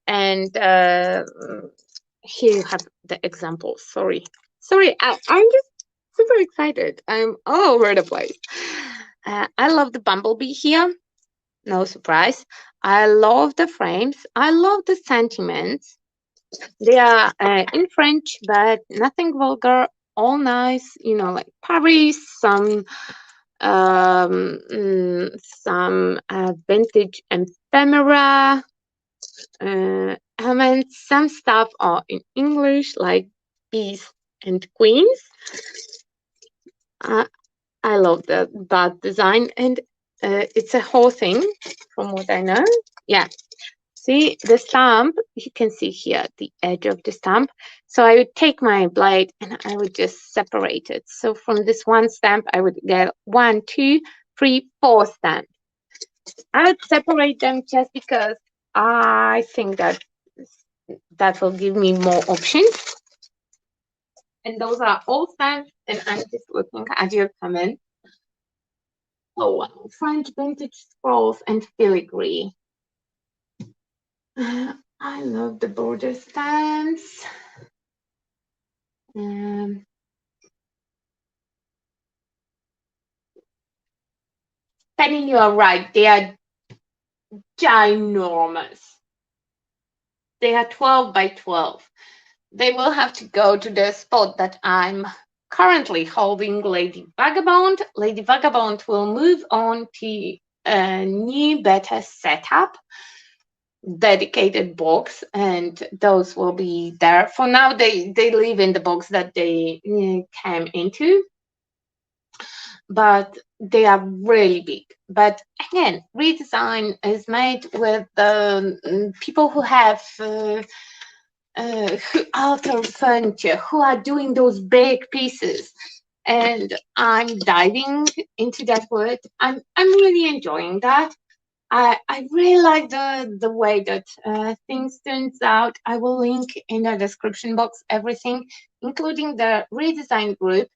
A: And here you have the example. Sorry, I'm just super excited. I'm all over the place. I love the bumblebee here. No surprise. I love the frames. I love the sentiments. They are in French, but nothing vulgar. All nice, like Paris, some vintage ephemera elements. Some stuff are in English, like bees and queens. I love that design, and it's a whole thing, from what I know. Yeah. See the stamp, you can see here the edge of the stamp. So I would take my blade and I would just separate it. So from this one stamp, I would get 1, 2, 3, 4 stamps. I would separate them just because I think that will give me more options. And those are all stamps, and I'm just looking at your comments. Oh wow, French vintage scrolls and filigree. I love the border stamps. Penny, you are right. They are ginormous. They are 12 by 12. They will have to go to the spot that I'm currently holding Lady Vagabond. Lady Vagabond will move on to a new, better setup, dedicated box, and those will be there. For now, they live in the box that they came into, but they are really big. But again, redesign is made with the people who have who alter furniture, who are doing those big pieces. And I'm diving into that word. I'm really enjoying that. I really like the way that things turns out. I will link in the description box everything, including the redesign group,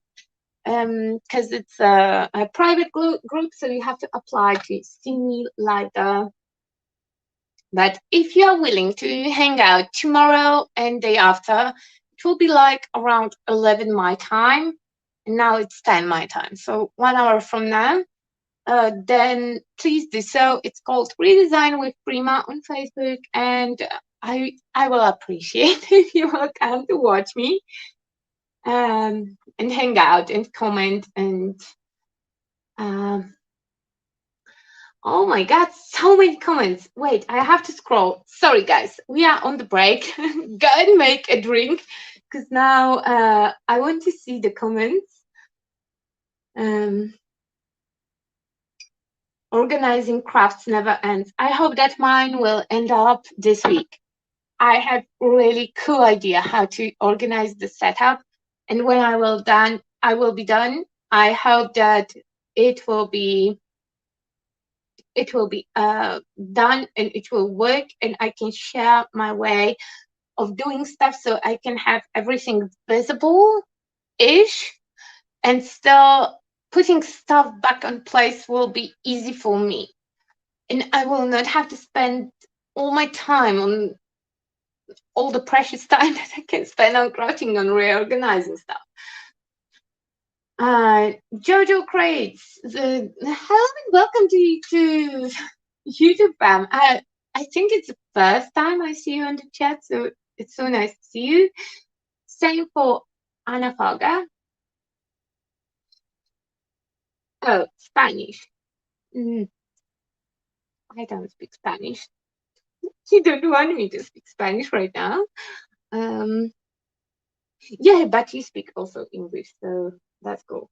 A: because it's a private group, so you have to apply to see me like the But if you are willing to hang out tomorrow and day after, it will be like around 11 my time. And now it's 10 my time. So 1 hour from now, then please do so. It's called Redesign with Prima on Facebook. And I will appreciate if you will come to watch me and hang out and comment and um, oh my god, so many comments. Wait, I have to scroll. Sorry, guys. We are on the break. Go and make a drink because now I want to see the comments. Organizing crafts never ends. I hope that mine will end up this week. I have really cool idea how to organize the setup, and when I will be done. I hope that it will be done and it will work and I can share my way of doing stuff so I can have everything visible ish and still putting stuff back on place will be easy for me and I will not have to spend all my time on all the precious time that I can spend on crafting and reorganizing stuff. Jojo Crates, hello and welcome to YouTube fam. I think it's the first time I see you on the chat, so it's so nice to see you. Same for Ana Faga. Oh, Spanish. I don't speak Spanish. You don't want me to speak Spanish right now. Yeah, but you speak also English, so that's cool.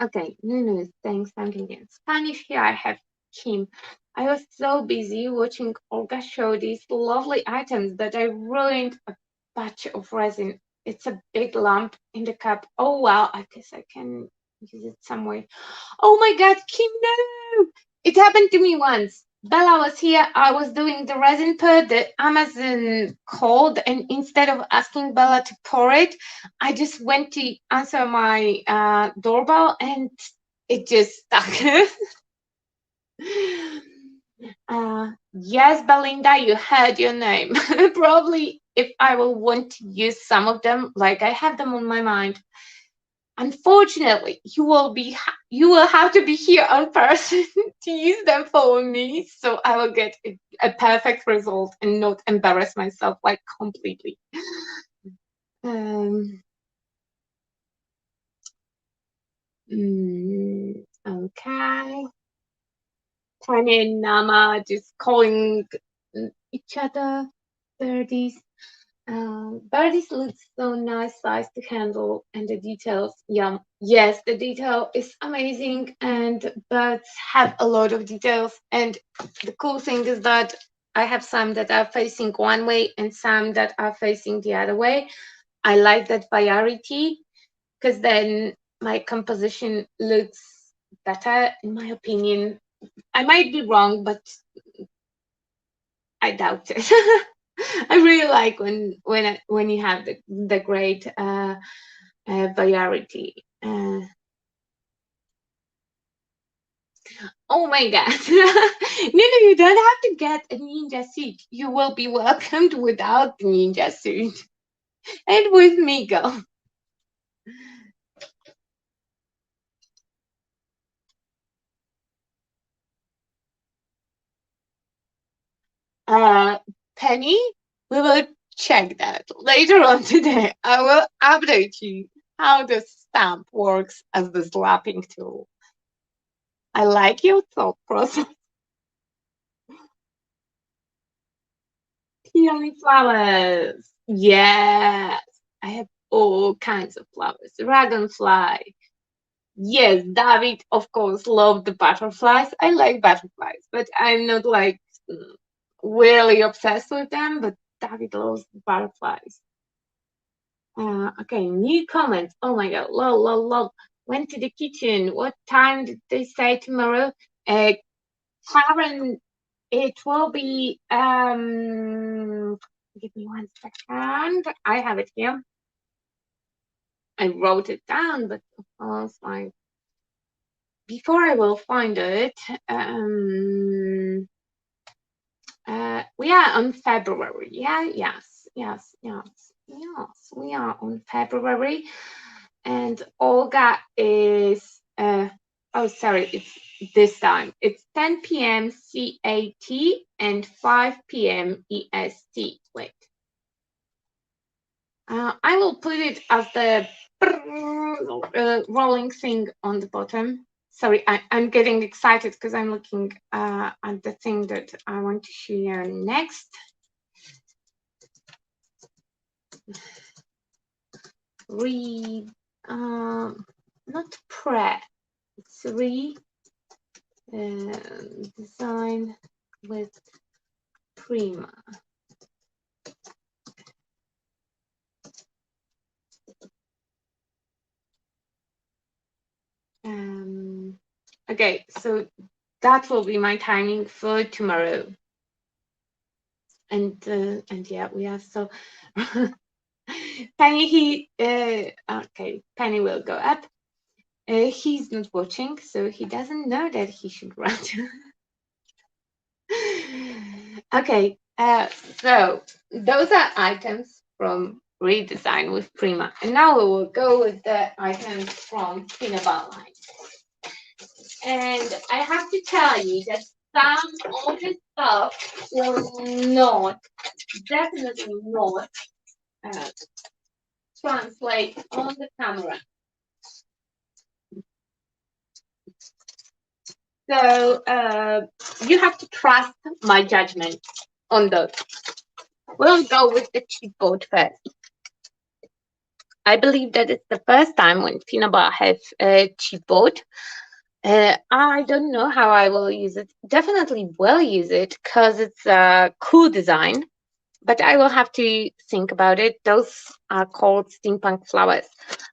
A: Okay, no, thanks. Something in Spanish. Here I have Kim. I was so busy watching Olga show these lovely items that I ruined a batch of resin. It's a big lump in the cup. Oh wow, I guess I can use it some way. Oh my god, Kim, no! It happened to me once. Bella was here. I was doing the resin pour. The Amazon called, and instead of asking Bella to pour it, I just went to answer my doorbell, and it just stuck. Yes, Belinda, you heard your name. Probably if I will want to use some of them, like I have them on my mind. Unfortunately, you will have to be here in person to use them for me, so I will get a perfect result and not embarrass myself like completely. Okay. Tanya and Nama just calling each other birdies. Birdies look so nice size to handle, and the details, yeah, yes, the detail is amazing, and birds have a lot of details. And the cool thing is that I have some that are facing one way and some that are facing the other way. I like that variety because then my composition looks better, in my opinion. I might be wrong, but I doubt it. I really like when you have the great variety. Oh my god! No, you don't have to get a ninja suit. You will be welcomed without the ninja suit, and with me, girl. Penny, we will check that later on today. I will update you how the stamp works as the slapping tool. I like your thought process. Peony flowers. Yes. I have all kinds of flowers. Dragonfly. Yes, David, of course, loved the butterflies. I like butterflies, but I'm not like really obsessed with them. But David loves butterflies. Okay, new comments. Oh my god, lol, lol, lol. Went to the kitchen. What time did they say tomorrow? Karen, it will be give me 1 second. I have it here. I wrote it down, but of course, like before I will find it, we are on February. Yeah, yes, yes, yes, yes. We are on February, and Olga is. Oh, sorry, it's this time. It's 10 p.m. CAT and 5 p.m. EST. Wait. I will put it as the rolling thing on the bottom. Sorry, I'm getting excited because I'm looking at the thing that I want to share next. Not pre, it's design with Prima. Okay, so that will be my timing for tomorrow. And yeah, we are so Penny, okay, Penny will go up. He's not watching, so he doesn't know that he should run. Okay, so those are items from Redesign with Prima. And now we will go with the items from Finnavair line. And I have to tell you that some of the stuff will not, definitely not, translate on the camera. So you have to trust my judgment on those. We'll go with the chipboard first. I believe that it's the first time when Finnavair have a chipboard. I don't know how I will use it. Definitely will use it because it's a cool design, but I will have to think about it. Those are called Steampunk Flowers.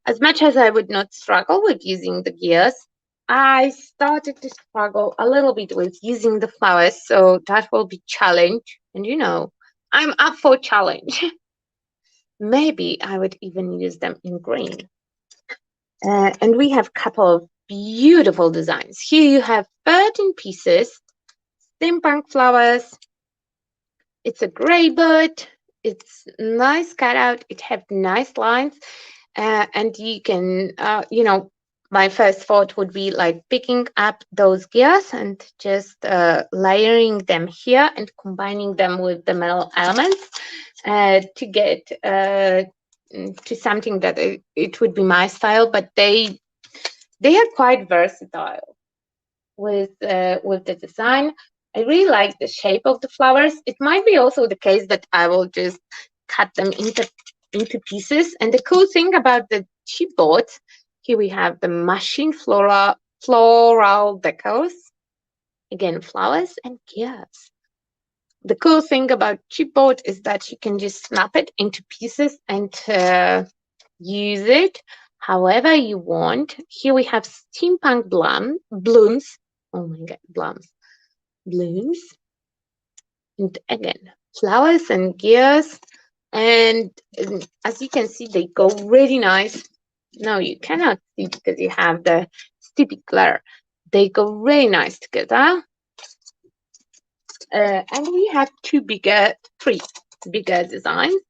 A: As much as I would not struggle with using the gears, I started to struggle a little bit with using the flowers, so that will be challenge. And you know, I'm up for challenge. Maybe I would even use them in green. And we have a couple of beautiful designs. Here you have 13 pieces, Steampunk Flowers. It's a gray bird. It's nice cutout. It have nice lines. And you can, you know, my first thought would be like picking up those gears and just layering them here and combining them with the metal elements to get to something that it would be my style, but they are quite versatile with the design. I really like the shape of the flowers. It might be also the case that I will just cut them into pieces. And the cool thing about the chipboards, here we have the machine floral decors. Again, flowers and gears. The cool thing about chipboard is that you can just snap it into pieces and use it however you want. Here we have steampunk blooms. Oh my god, blooms. And again, flowers and gears. And as you can see, they go really nice. No, you cannot see because you have the steepy glare. They go really nice together. And we have three bigger designs.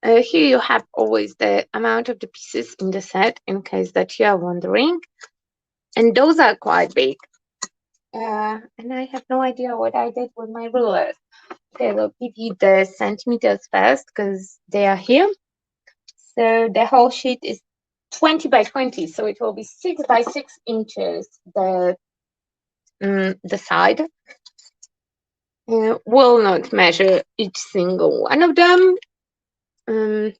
A: Here you have always the amount of the pieces in the set in case that you are wondering. And those are quite big. And I have no idea what I did with my rulers. Okay, we'll give you the centimeters first because they are here. So the whole sheet is 20 by 20, so it will be 6 by 6 inches the side. Will not measure each single one of them. And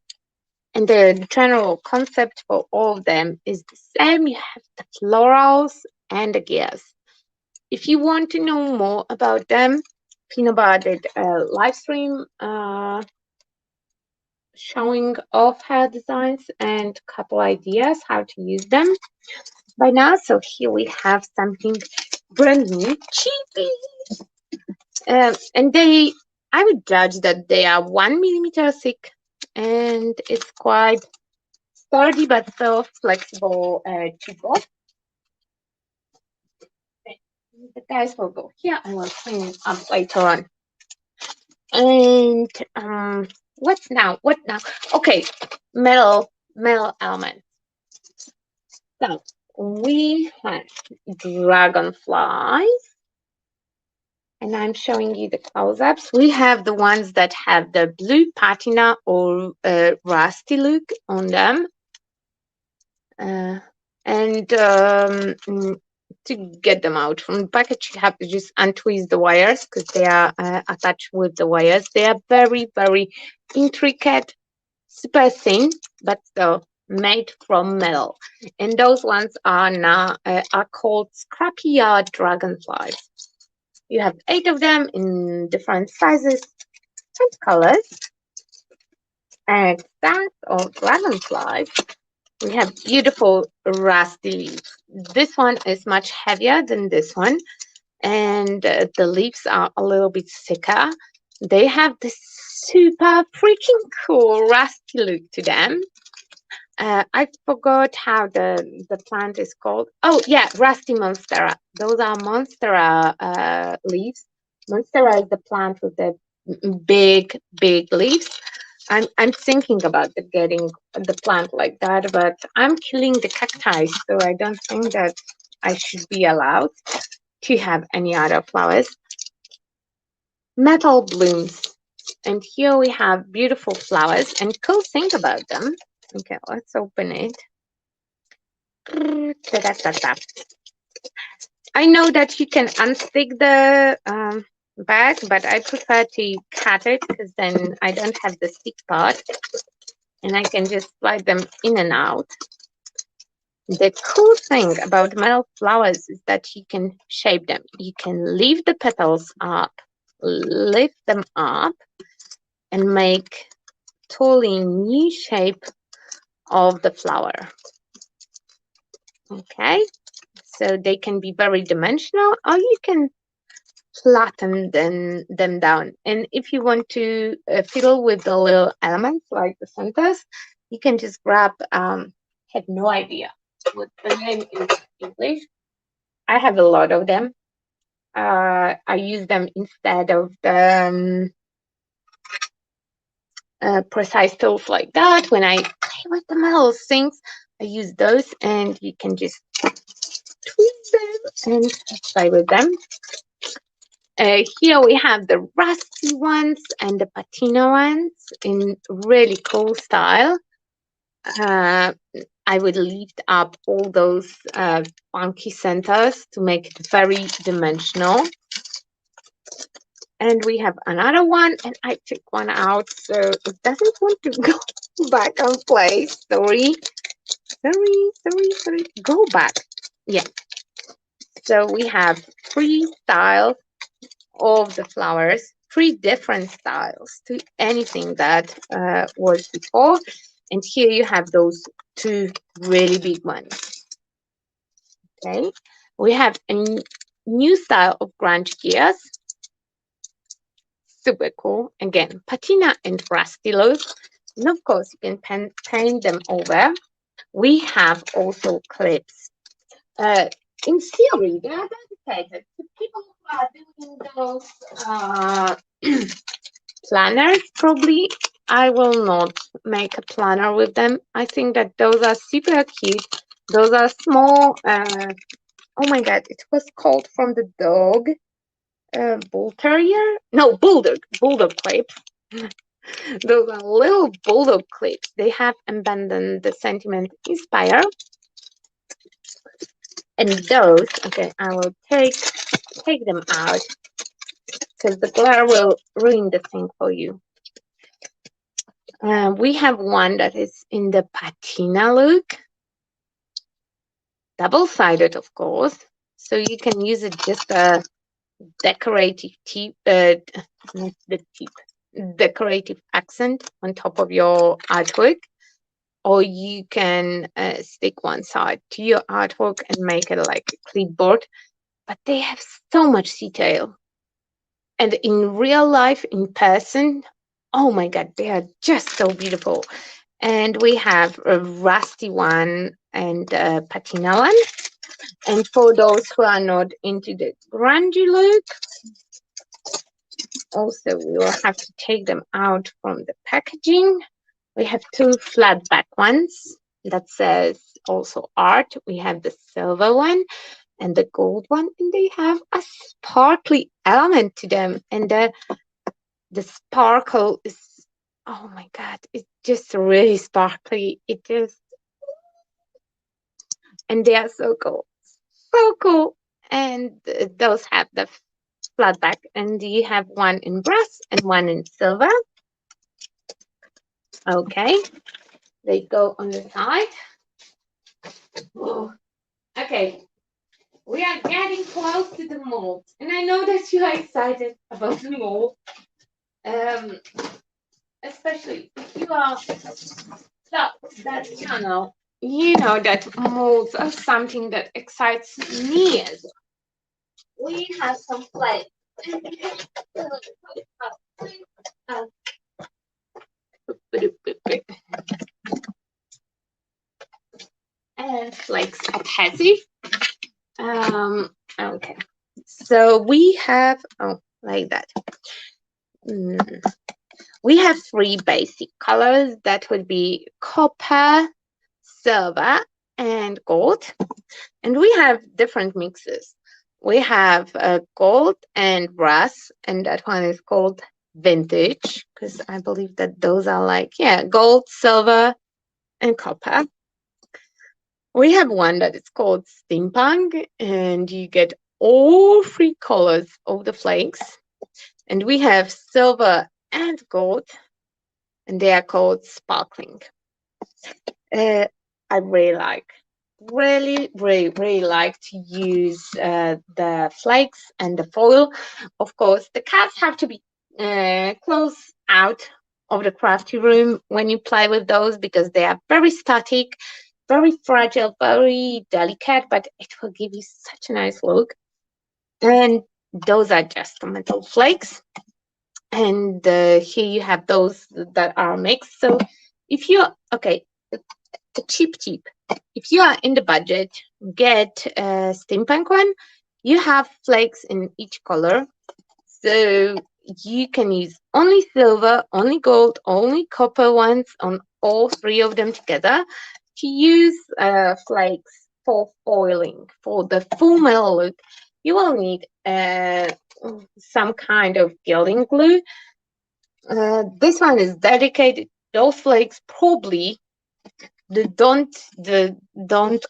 A: the general concept for all of them is the same. You have the florals and the gears. If you want to know more about them, Finnavair did a live stream showing off her designs and a couple ideas how to use them by now. So here we have something brand new, cheapy. And I would judge that they are 1 millimeter thick, and it's quite sturdy but so flexible cheapboard. The guys will go here. I will clean it up later on. And what now? What now? Okay, metal element. So we have dragonflies, and I'm showing you the close-ups. We have the ones that have the blue patina or rusty look on them. To get them out from the package, you have to just untwist the wires because they are attached with the wires. They are very, very intricate, super thin, but still made from metal. And those ones are now are called scrappy yard dragonflies. You have 8 of them in different sizes and colors. And that of dragonflies, we have beautiful rusty leaves. This one is much heavier than this one, and the leaves are a little bit thicker. They have this super freaking cool rusty look to them. I forgot how the plant is called. Oh yeah, rusty monstera. Those are monstera leaves. Monstera is the plant with the big leaves. I'm thinking about getting the plant like that, but I'm killing the cacti, so I don't think that I should be allowed to have any other flowers. Metal blooms. And here we have beautiful flowers, and cool thing about them. Okay, let's open it. I know that you can unstick the bag, but I prefer to cut it because then I don't have the stick part and I can just slide them in and out. The cool thing about metal flowers is that you can shape them. You can lift the petals up, lift them up, and make totally new shape of the flower. Okay, so they can be very dimensional, or you can flatten them down. And if you want to fiddle with the little elements like the centers, you can just grab, have no idea what the name is in English. I have a lot of them. I use them instead of the precise tools like that. When I play with the metal things, I use those, and you can just twist them and play with them. Here we have the rusty ones and the patina ones in really cool style. I would lift up all those funky centers to make it very dimensional. And we have another one, and I took one out, so it doesn't want to go back on place. Sorry. Go back. Yeah. So we have 3 styles of the flowers, 3 different styles to anything that was before. And here you have those 2 really big ones. Okay. We have a new style of grunge gears. Super cool. Again, patina and rusty look. And of course, you can paint them over. We have also clips. In theory, they are dedicated to people who are doing those planners. Probably I will not make a planner with them. I think that those are super cute. Those are small. Oh my god, it was called from the dog. Bull terrier? No, bulldog clips. Those are little bulldog clips. They have abandoned the sentiment inspire. And those, okay, I will take them out because the glare will ruin the thing for you. We have one that is in the patina look, double-sided, of course, so you can use it just a decorative decorative accent on top of your artwork, or you can stick one side to your artwork and make it like a clipboard. But they have so much detail, and in real life, in person, oh my god, they are just so beautiful. And we have a rusty one and a patina one. And for those who are not into the grungy look, also we will have to take them out from the packaging. We have two flat back ones that says also art. We have the silver one and the gold one, and they have a sparkly element to them. And the sparkle is, oh my god, it's just really sparkly. It just, and they are so cool, so cool. And those have the flat back, and you have one in brass and one in silver. Okay, they go on the side. Oh, okay, we are getting close to the mold, and I know that you are excited about the mold, especially if you are that channel. You know that molds are something that excites me as well. We have some flakes. And flakes adhesive. Okay, so we have, oh, like that. We have three basic colors. That would be copper, silver, and gold. And we have different mixes. We have gold and brass, and that one is called vintage, because I believe that those are like, yeah, gold, silver, and copper. We have one that is called steampunk, and you get all three colors of the flakes. And we have silver and gold, and they are called sparkling. I really like to use the flakes and the foil. Of course, the cards have to be close out of the crafty room when you play with those, because they are very static, very fragile, very delicate, but it will give you such a nice look. And those are just metal flakes. And here you have those that are mixed. So if you're, okay, the cheap, if you are in the budget, get a steampunk one. You have flakes in each color. So you can use only silver, only gold, only copper ones on all three of them together. To use flakes for foiling, for the full metal look, you will need some kind of gilding glue. This one is dedicated. Those flakes probably, don't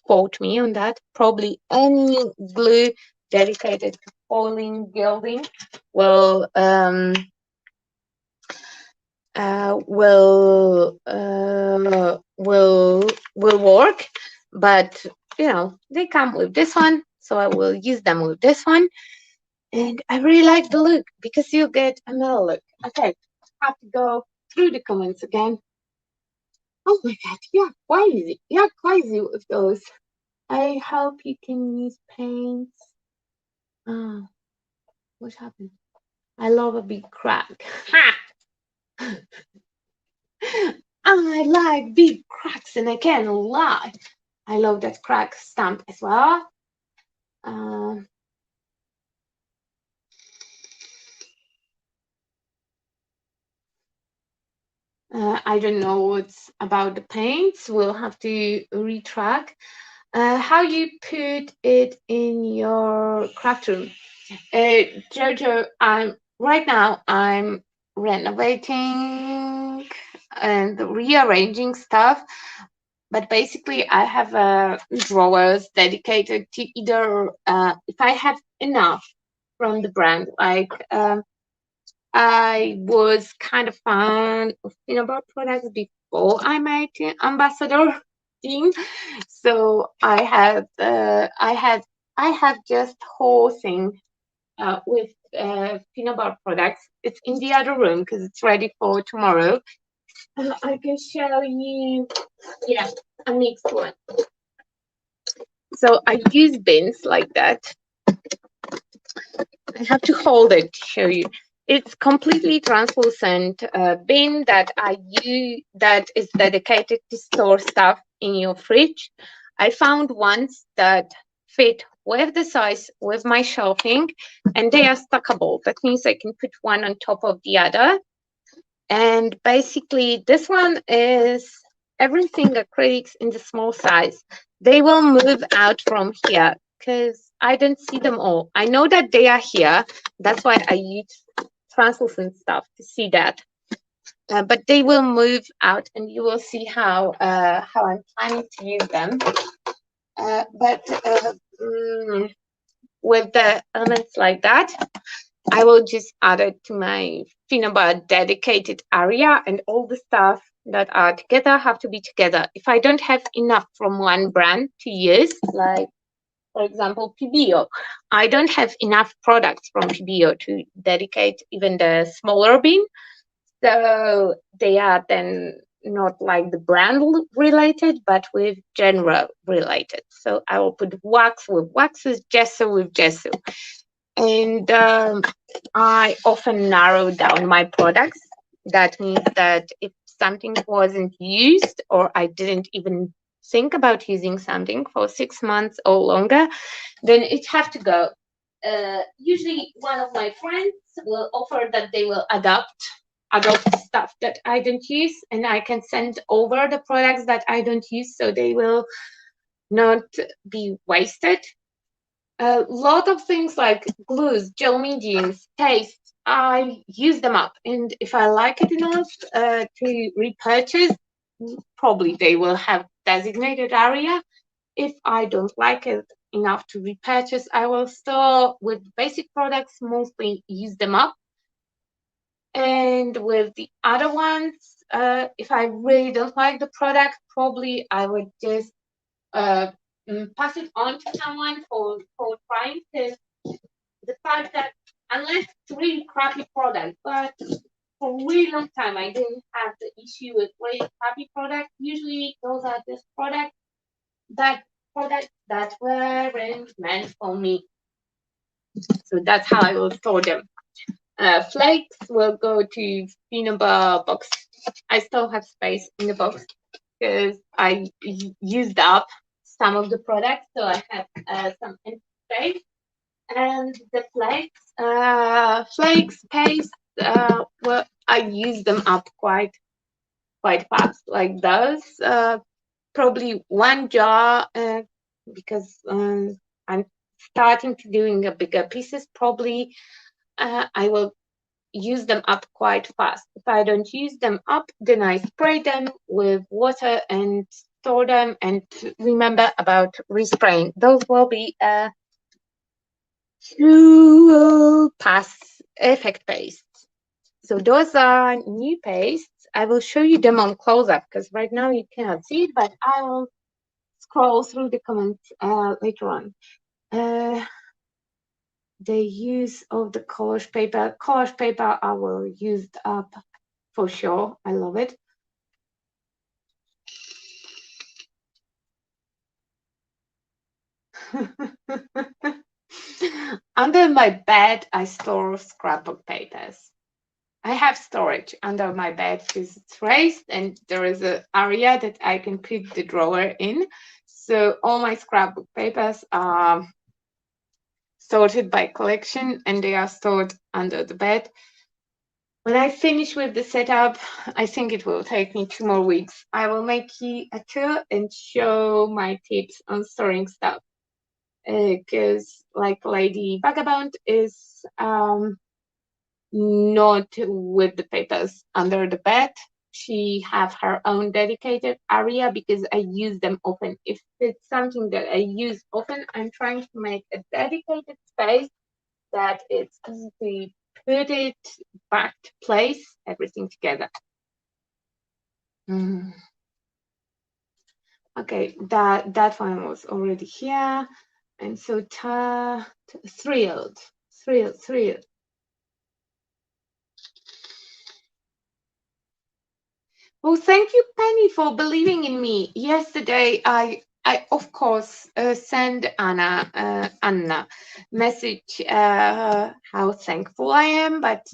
A: quote me on that. Probably any glue dedicated to foiling, gilding will work. But you know, they come with this one, so I will use them with this one. And I really like the look, because you get a metal look. Okay, I have to go through the comments again. Oh my god, you're crazy with those. I hope you can use paints. Oh, what happened? I love a big crack. Ha! I like big cracks, and I can't lie. I love that crack stamp as well. I don't know what's about the paints. We'll have to retrack. How you put it in your craft room. Jojo, right now I'm renovating and rearranging stuff, but basically I have drawers dedicated to either if I have enough from the brand, like I was kind of fan of Finnavair products before I made the Ambasador team. So I have just whole thing with Finnavair products. It's in the other room because it's ready for tomorrow. I can show you, yeah, a mixed one. So I use bins like that. I have to hold it to show you. It's completely translucent bin that I use that is dedicated to store stuff in your fridge. I found ones that fit with the size with my shelving, and they are stackable. That means I can put one on top of the other. And basically, this one is everything acrylics in the small size. They will move out from here because I don't see them all. I know that they are here. That's why I use translucent stuff to see that. But they will move out, and you will see how I'm planning to use them. With the elements like that, I will just add it to my Finnavair dedicated area, and all the stuff that are together have to be together. If I don't have enough from one brand to use, like for example, PBO, I don't have enough products from PBO to dedicate even the smaller bin. So they are then not like the brand related, but with genre related. So I will put wax with waxes, gesso with gesso. And I often narrow down my products. That means that if something wasn't used or I didn't even think about using something for 6 months or longer, then it have to go. Usually one of my friends will offer that they will adopt stuff that I don't use, and I can send over the products that I don't use so they will not be wasted. A lot of things like glues, gel mediums, paste, I use them up. And if I like it enough to repurchase, probably they will have designated area. If I don't like it enough to repurchase, I will still, with basic products, mostly use them up. And with the other ones, if I really don't like the product, probably I would just pass it on to someone for trying. Because the fact that unless it's really crappy product, but for a really long time I didn't have the issue with really crappy products. Usually those are just products that weren't meant for me. So that's how I will store them. Flakes will go to Finnavair box. I still have space in the box because I used up some of the products, so I have some empty space. And the flakes paste, well, I use them up quite fast. Like those, probably one jar because I'm starting to doing a bigger pieces. Probably I will use them up quite fast. If I don't use them up, then I spray them with water and store them. And remember about respraying. Those will be dual pass effect paste. So those are new pastes. I will show you them on close-up because right now you cannot see it, but I will scroll through the comments later on. The use of the collage paper. Collage paper I will use up for sure. I love it. Under my bed, I store scrapbook papers. I have storage under my bed because it's raised and there is an area that I can put the drawer in. So all my scrapbook papers are sorted by collection and they are stored under the bed. When I finish with the setup, I think it will take me 2 more weeks. I will make you a tour and show my tips on storing stuff. Because like Lady Vagabond is not with the papers under the bed. She have her own dedicated area because I use them often. If it's something that I use often, I'm trying to make a dedicated space that it's easy to put it back to place, everything together. Okay, that one was already here. And so thrilled. Well, thank you, Penny, for believing in me. Yesterday, I I of course send Anna message how thankful I am, but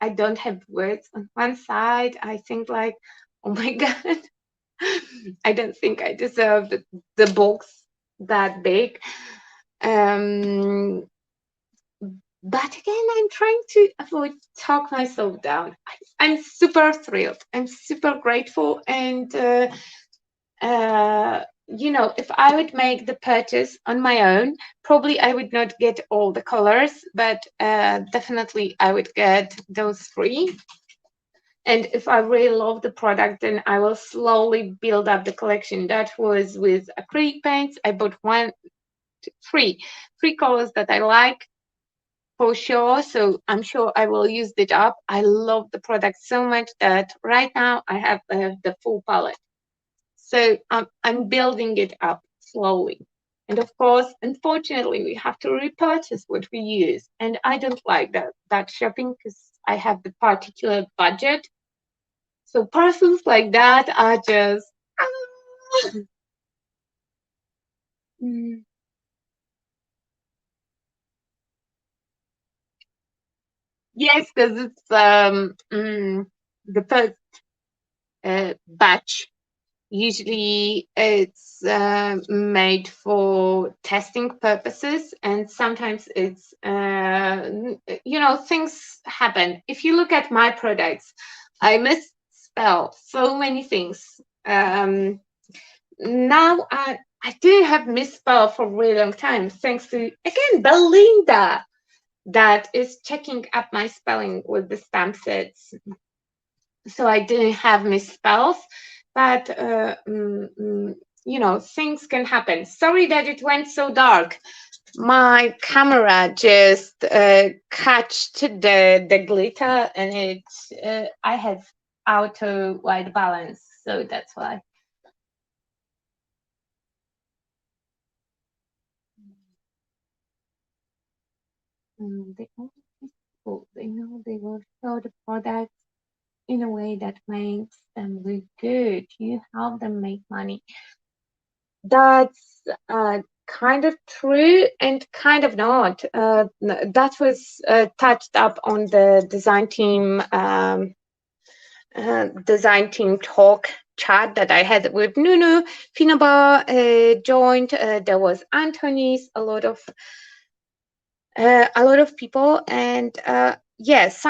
A: I don't have words. On one side, I think like, oh my God, I don't think I deserve the box that big. Um, but again, I'm trying to avoid talk myself down. I'm super thrilled. I'm super grateful, and if I would make the purchase on my own, probably I would not get all the colors, but definitely I would get those three. And if I really love the product, then I will slowly build up the collection. That was with acrylic paints. I bought three colors that I like for sure. So I'm sure I will use it up. I love the product so much that right now I have the full palette. So I'm building it up slowly. And of course, unfortunately, we have to repurchase what we use. And I don't like that shopping because I have the particular budget. So parcels like that are just Mm. Yes, because it's the first batch. Usually, it's made for testing purposes, and sometimes it's things happen. If you look at my products, I misspell so many things. Now I do have misspell for a really long time, thanks to again Belinda, that is checking up my spelling with the stamp sets. So I didn't have misspells, but things can happen. Sorry that it went so dark. My camera just catched the glitter, and I have auto white balance, so that's why. They they know they will show the product in a way that makes them look good. You help them make money. That's kind of true and kind of not. That was touched up on the design team talk chat that I had with Nunu. Finnavair joined. There was Anthony's, a lot of people, and yes,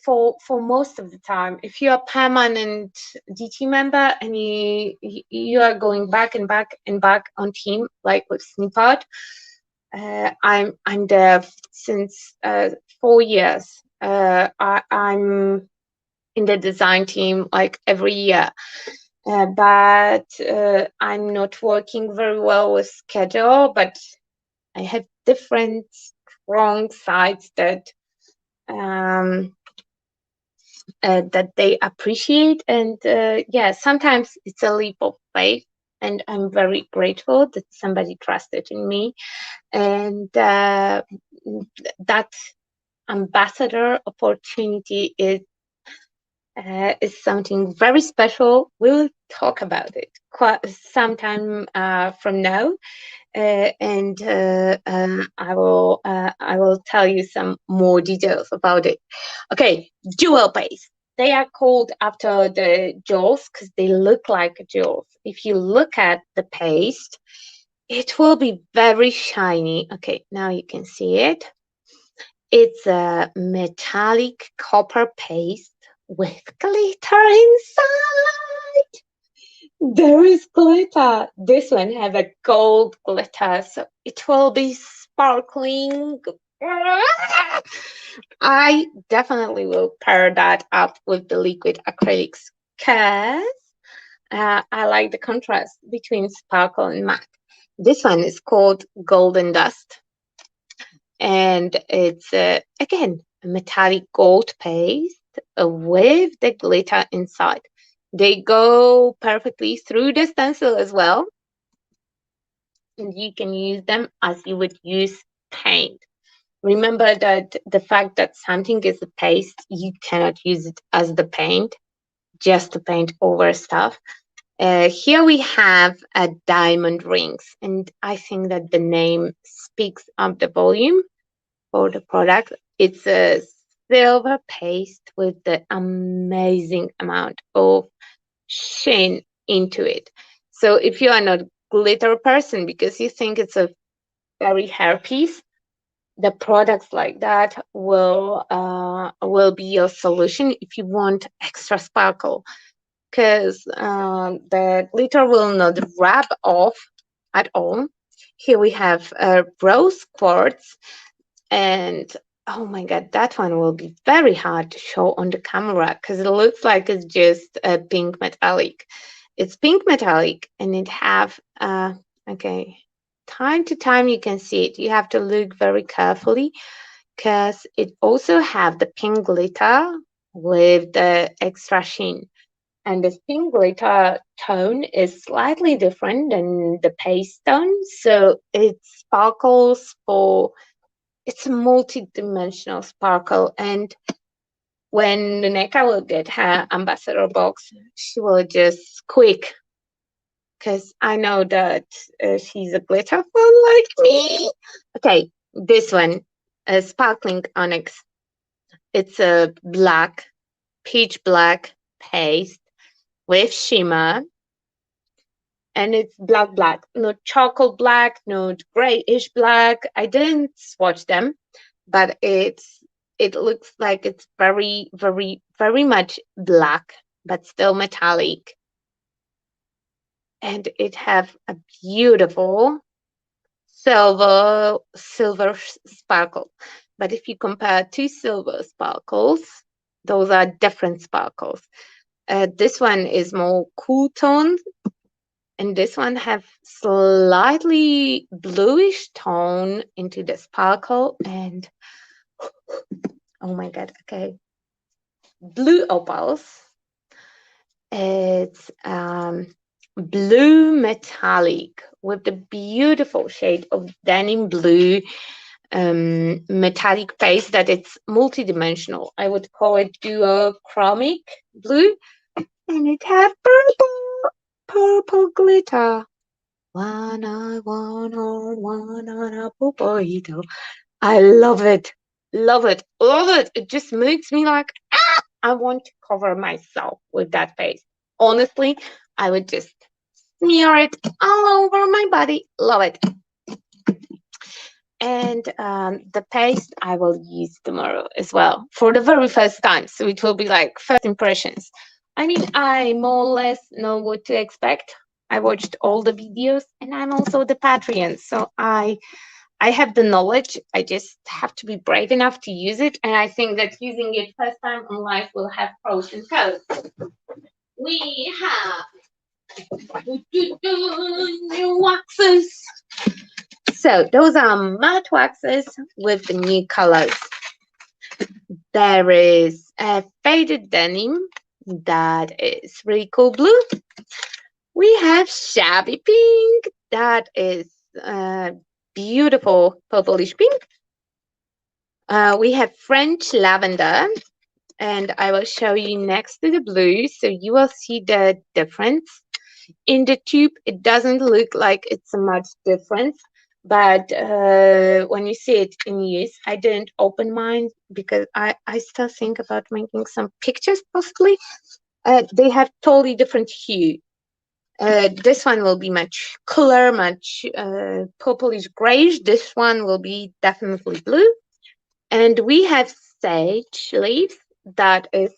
A: for most of the time, if you're a permanent DT member and you are going back and back and back on team, like with Snippet, I'm there since 4 years. I'm in the design team like every year. But I'm not working very well with schedule, but I have different strong sides that they appreciate, and yeah, sometimes it's a leap of faith, and I'm very grateful that somebody trusted in me, and that ambassador opportunity is something very special. We'll talk about it quite sometime from now, and I will tell you some more details about it. Okay, jewel paste. They are called after the jewels because they look like jewels. If you look at the paste, it will be very shiny. Okay, now you can see it. It's a metallic copper paste with glitter inside. There is glitter. This one have a gold glitter, so it will be sparkling. I definitely will pair that up with the liquid acrylics because I like the contrast between sparkle and matte. This one is called Golden Dust, and it's again a metallic gold paste with the glitter inside. They go perfectly through the stencil as well, and you can use them as you would use paint. Remember that the fact that something is a paste, you cannot use it as the paint, just to paint over stuff. Here we have diamond rings, and I think that the name speaks of the volume for the product. It's a silver paste with the amazing amount of sheen into it. So if you are not glitter person because you think it's a very hairpiece, the products like that will be your solution if you want extra sparkle, because the glitter will not rub off at all. Here we have rose quartz, and oh my god, that one will be very hard to show on the camera because it looks like it's just a pink metallic. It's pink metallic, and it have okay, time to time you can see it. You have to look very carefully because it also have the pink glitter with the extra sheen. And the pink glitter tone is slightly different than the paste tone, so it sparkles for, it's a multi-dimensional sparkle. And when the Neka will get her Ambassador box, she will just quick, because I know that she's a glitter fan like me. Okay, this one, a sparkling onyx. It's a black, peach black paste with shimmer, and it's black, not chocolate black, not grayish black. I didn't swatch them, but it looks like it's very much black, but still metallic, and it have a beautiful silver sparkle. But if you compare two silver sparkles, those are different sparkles. This one is more cool toned, and this one have slightly bluish tone into the sparkle. And oh my god, okay, blue opals. It's blue metallic with the beautiful shade of denim blue, metallic paste that it's multidimensional. I would call it duochromic blue, and it have purple glitter. One eye, one heart, one eye, a burrito. I love it. Love it. Love it. It just makes me like, I want to cover myself with that paste. Honestly, I would just smear it all over my body. Love it. And the paste I will use tomorrow as well for the very first time. So it will be like first impressions. I mean, I more or less know what to expect. I watched all the videos, and I'm also the Patreon. So I have the knowledge. I just have to be brave enough to use it. And I think that using it first time on life will have pros and cons. We have new waxes. So those are matte waxes with the new colors. There is a faded denim that is really cool blue. We have shabby pink that is beautiful purplish pink. We have French lavender, and I will show you next to the blue so you will see the difference. In the tube, it doesn't look like it's a much difference, but when you see it in use, I didn't open mine because I still think about making some pictures possibly. They have totally different hue. This one will be much cooler, much purplish grayish. This one will be definitely blue. And we have sage leaves that is,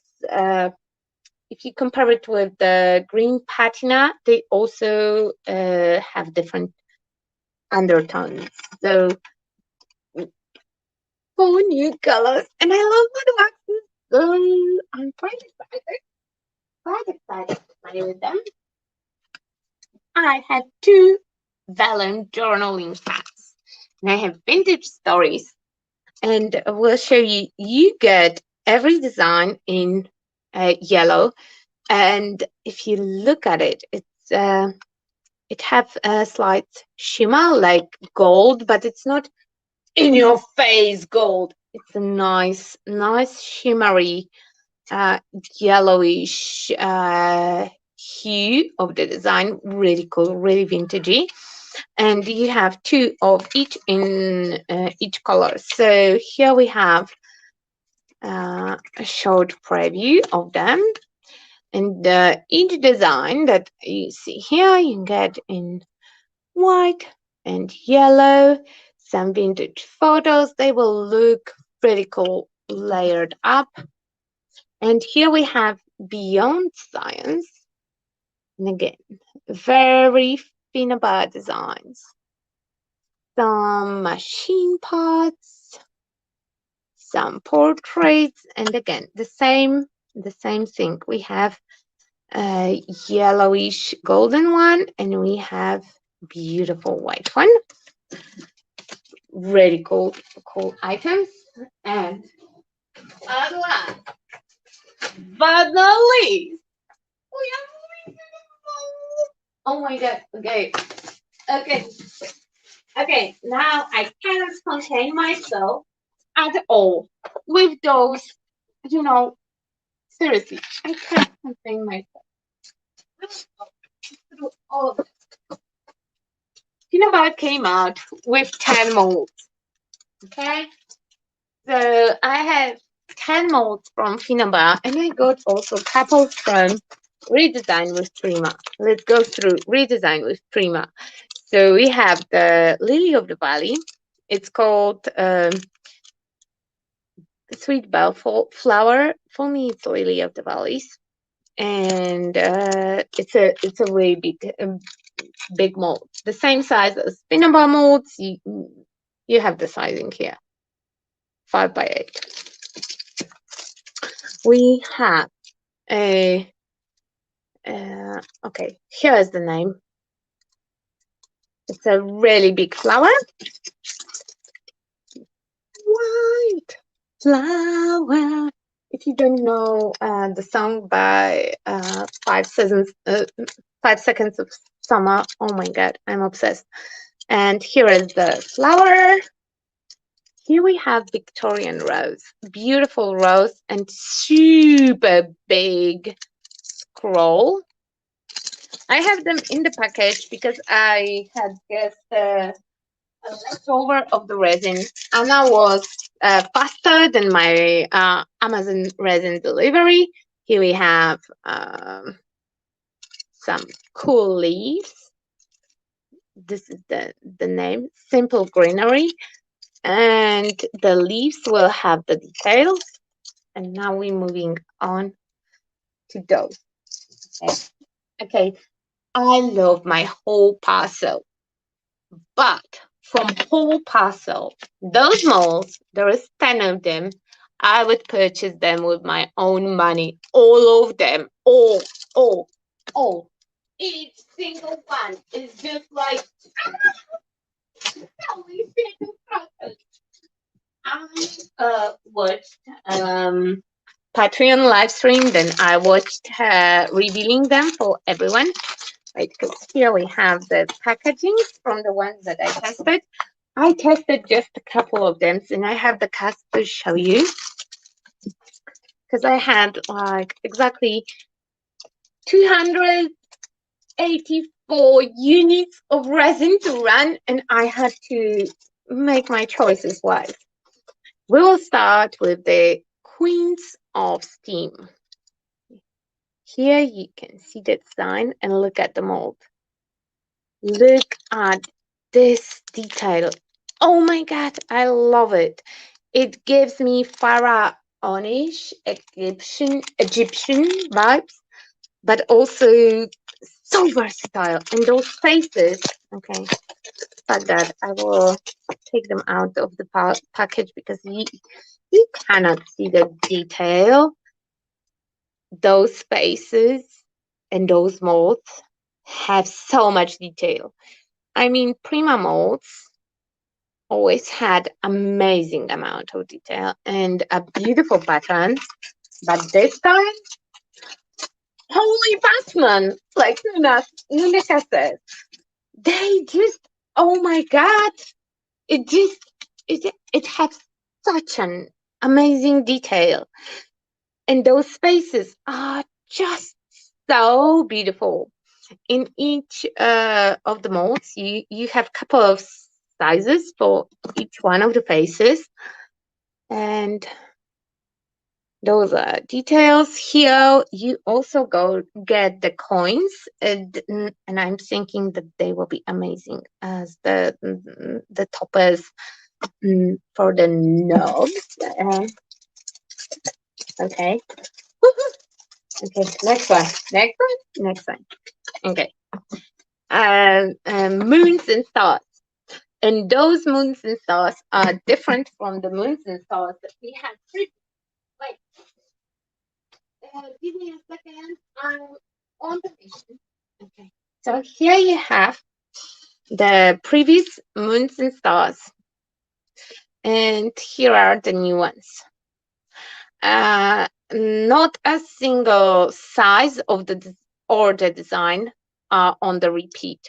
A: if you compare it with the green patina, they also have different undertones. So 4 new colors, and I love my waxes. So I'm quite excited to play with them. I have 2 vellum journaling packs, and I have vintage stories, and we'll show you. You get every design in yellow, and if you look at it, it have a slight shimmer like gold, but it's not in your face gold. It's a nice shimmery yellowish hue of the design, really cool, really vintagey. And you have two of each in each color. So here we have a short preview of them. And each design that you see here, you get in white and yellow, some vintage photos. They will look pretty cool layered up. And here we have Beyond Science. And again, very Finnavair designs. Some machine pots, some portraits, and again, the same thing. We have a yellowish golden one, and we have beautiful white one. Really cool items. And last but not least, we are. Oh my god. Okay. Now I cannot contain myself at all with those. Seriously, I can't contain myself. Through all of it. Finnavair came out with 10 molds. Okay, so I have 10 molds from Finnavair, and I got also a couple from Redesign with Prima. Let's go through Redesign with Prima. So we have the Lily of the Valley. It's called Sweet Bell Flower. For me, it's Lily of the Valleys, and it's a really big mold, the same size as Finnavair molds. You have the sizing here, 5 by 8. We have a okay, here is the name. It's a really big flower. White flower. If you don't know the song by 5 Seconds of Summer, oh my god, I'm obsessed. And here is the flower. Here we have Victorian rose, beautiful rose, and super big scroll. I have them in the package because I had just a leftover of the resin. Anna was faster than my Amazon resin delivery. Here we have some cool leaves. This is the name, Simple Greenery. And the leaves will have the details. And now we're moving on to those. Okay. I love my whole parcel, but from whole parcel, those molds, there is 10 of them. I would purchase them with my own money, all of them, all. Each single one is just like I watched Patreon live stream, then I watched her revealing them for everyone. Right, because here we have the packaging from the ones that I tested. I tested just a couple of them, and I have the cast to show you. Because I had like exactly 284 units of resin to run, and I had to make my choices wise. We will start with the Queens of Steam. Here you can see the design and look at the mold. Look at this detail. Oh my god, I love it. It gives me pharaonish Egyptian vibes, but also so versatile. And those faces, okay, like that, I will take them out of the package because you cannot see the detail. Those faces and those molds have so much detail. I mean, Prima molds always had amazing amount of detail and a beautiful patterns, but this time, holy Batman, like Nunica says, they just, oh my god, it has such an amazing detail, and those spaces are just so beautiful. In each of the molds, you have a couple of sizes for each one of the faces, and those are details. Here you also go get the coins, and I'm thinking that they will be amazing as the toppers for the knobs. Okay. Okay, next one. Next one. Okay. Moons and stars. And those moons and stars are different from the moons and stars that we had previously. Wait, give me a second. I'm on the mission. Okay. So here you have the previous moons and stars, and here are the new ones. Not a single size of the design are on the repeat.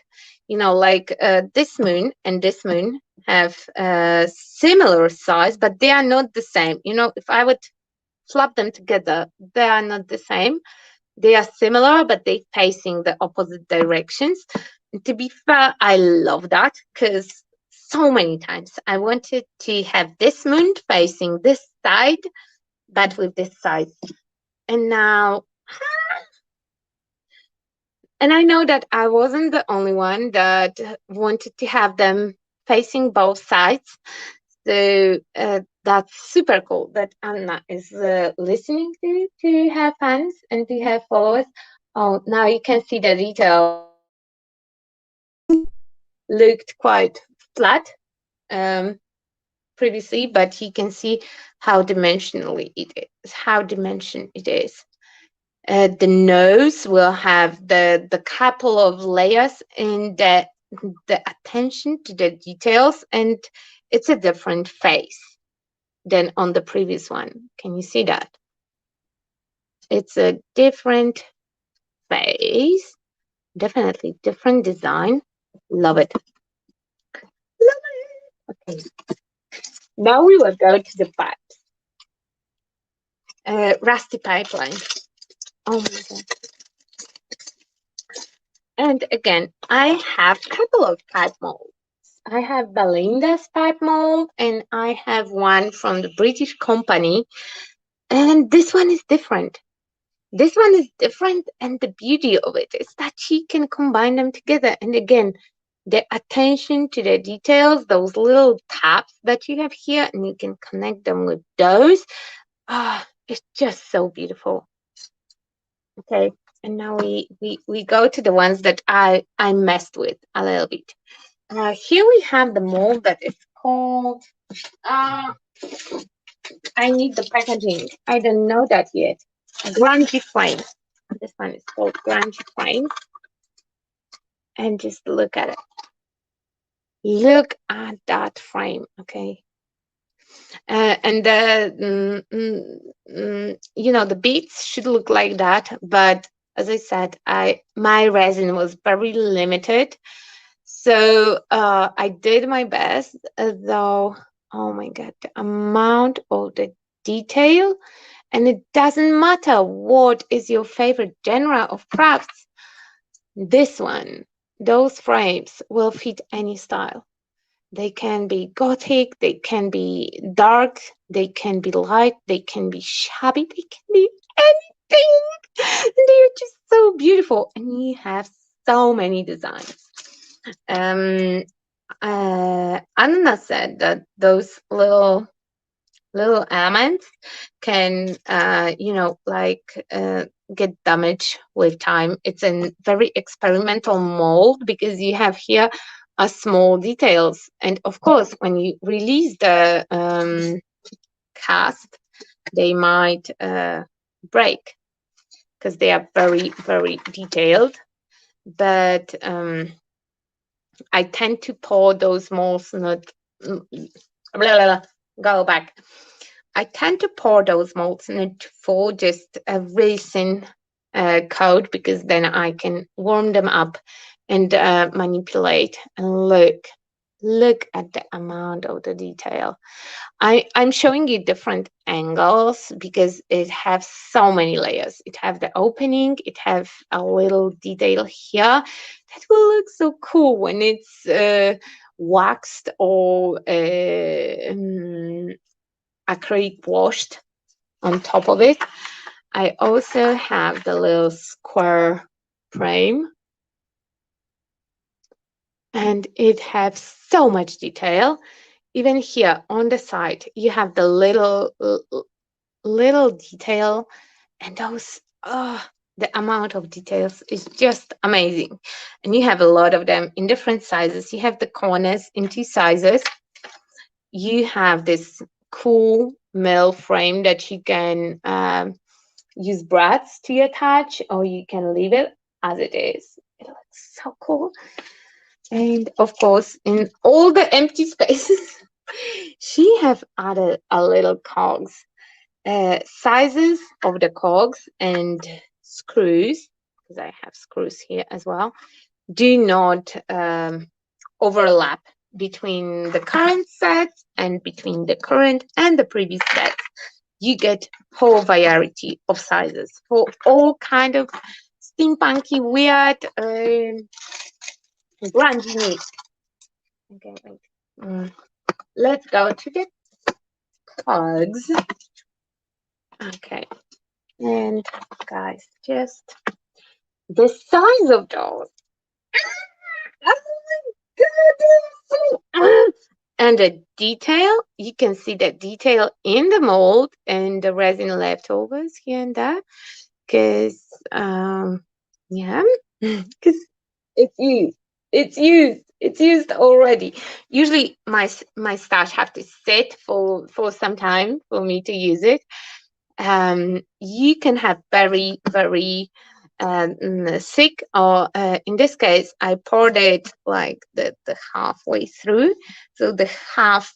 A: You know, like this moon and this moon have a similar size, but they are not the same. You know, if I would flip them together, they are not the same. They are similar, but they facing the opposite directions. And to be fair, I love that because so many times I wanted to have this moon facing this side, but with this size. And now, and I know that I wasn't the only one that wanted to have them facing both sides. So that's super cool that Anna is listening to have fans and to have followers. Oh, now you can see the detail. Looked quite flat previously, but you can see how dimensionally it is. How dimension it is. The nose will have the couple of layers and the attention to the details, and it's a different face than on the previous one. Can you see that? It's a different face, definitely different design. Love it. Love it. Okay. Now we will go to the pipes. Rusty pipeline. Oh my god. And again, I have a couple of pipe molds. I have Belinda's pipe mold, and I have one from the British company. And this one is different. This one is different, and the beauty of it is that she can combine them together. And again, the attention to the details, those little tabs that you have here, and you can connect them with those. It's just so beautiful. Okay, and now we go to the ones that I messed with a little bit. Here we have the mold that is called. I need the packaging. I don't know that yet. Grunge Frame. This one is called Grunge Frame. And just look at it. Look at that frame, okay? And the you know, the beads should look like that, but as I said, my resin was very limited, so I did my best. Though, oh my god, the amount of the detail, and it doesn't matter what is your favorite genre of crafts. This one, those frames will fit any style. They can be gothic, they can be dark, they can be light, they can be shabby, they can be anything. They're just so beautiful, and you have so many designs. Anna said that those little elements can, you know, like get damaged with time. It's a very experimental mold because you have here small details, and of course when you release the cast, they might break because they are very, very detailed. But I tend to pour those molds, not go back. I tend to pour those molds not for just a resin coat, because then I can warm them up and manipulate. And look, Look at the amount of the detail. I'm showing you different angles because it has so many layers. It have the opening, it have a little detail here that will look so cool when it's waxed or acrylic washed on top of it. I also have the little square frame, and it has so much detail. Even here on the side, you have the little detail, and those, the amount of details is just amazing. And you have a lot of them in different sizes. You have the corners in 2 sizes. You have this cool mill frame that you can use brads to attach, or you can leave it as it is. It looks so cool. And of course, in all the empty spaces, she have added a little cogs, sizes of the cogs and screws, because I have screws here as well, do not overlap between the current sets and between the current and the previous sets. You get whole variety of sizes for all kind of steampunky, weird, grungy needs. Okay, wait. Let's go to the Cogs. Okay, and guys, just the size of those. Oh my God, and the detail, you can see the detail in the mold and the resin leftovers here and there, because yeah, because it's used. It's used already. Usually my stash have to sit for some time for me to use it. You can have very thick, or in this case I poured it like the halfway through, so the half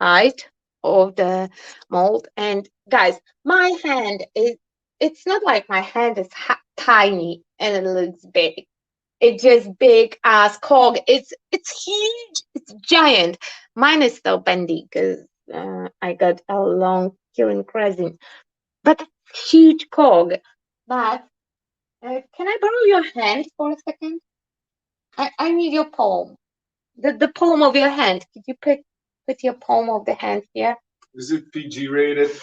A: height of the mold. And guys, my hand is, it's not like my hand is tiny and it looks big. It's just big as cog. It's huge. It's giant. Mine is still bendy because I got a long killing resin, but huge cog. But can I borrow your hand for a second? I need your palm. The palm of your hand. Could you put your palm of the hand here?
B: Is it PG rated?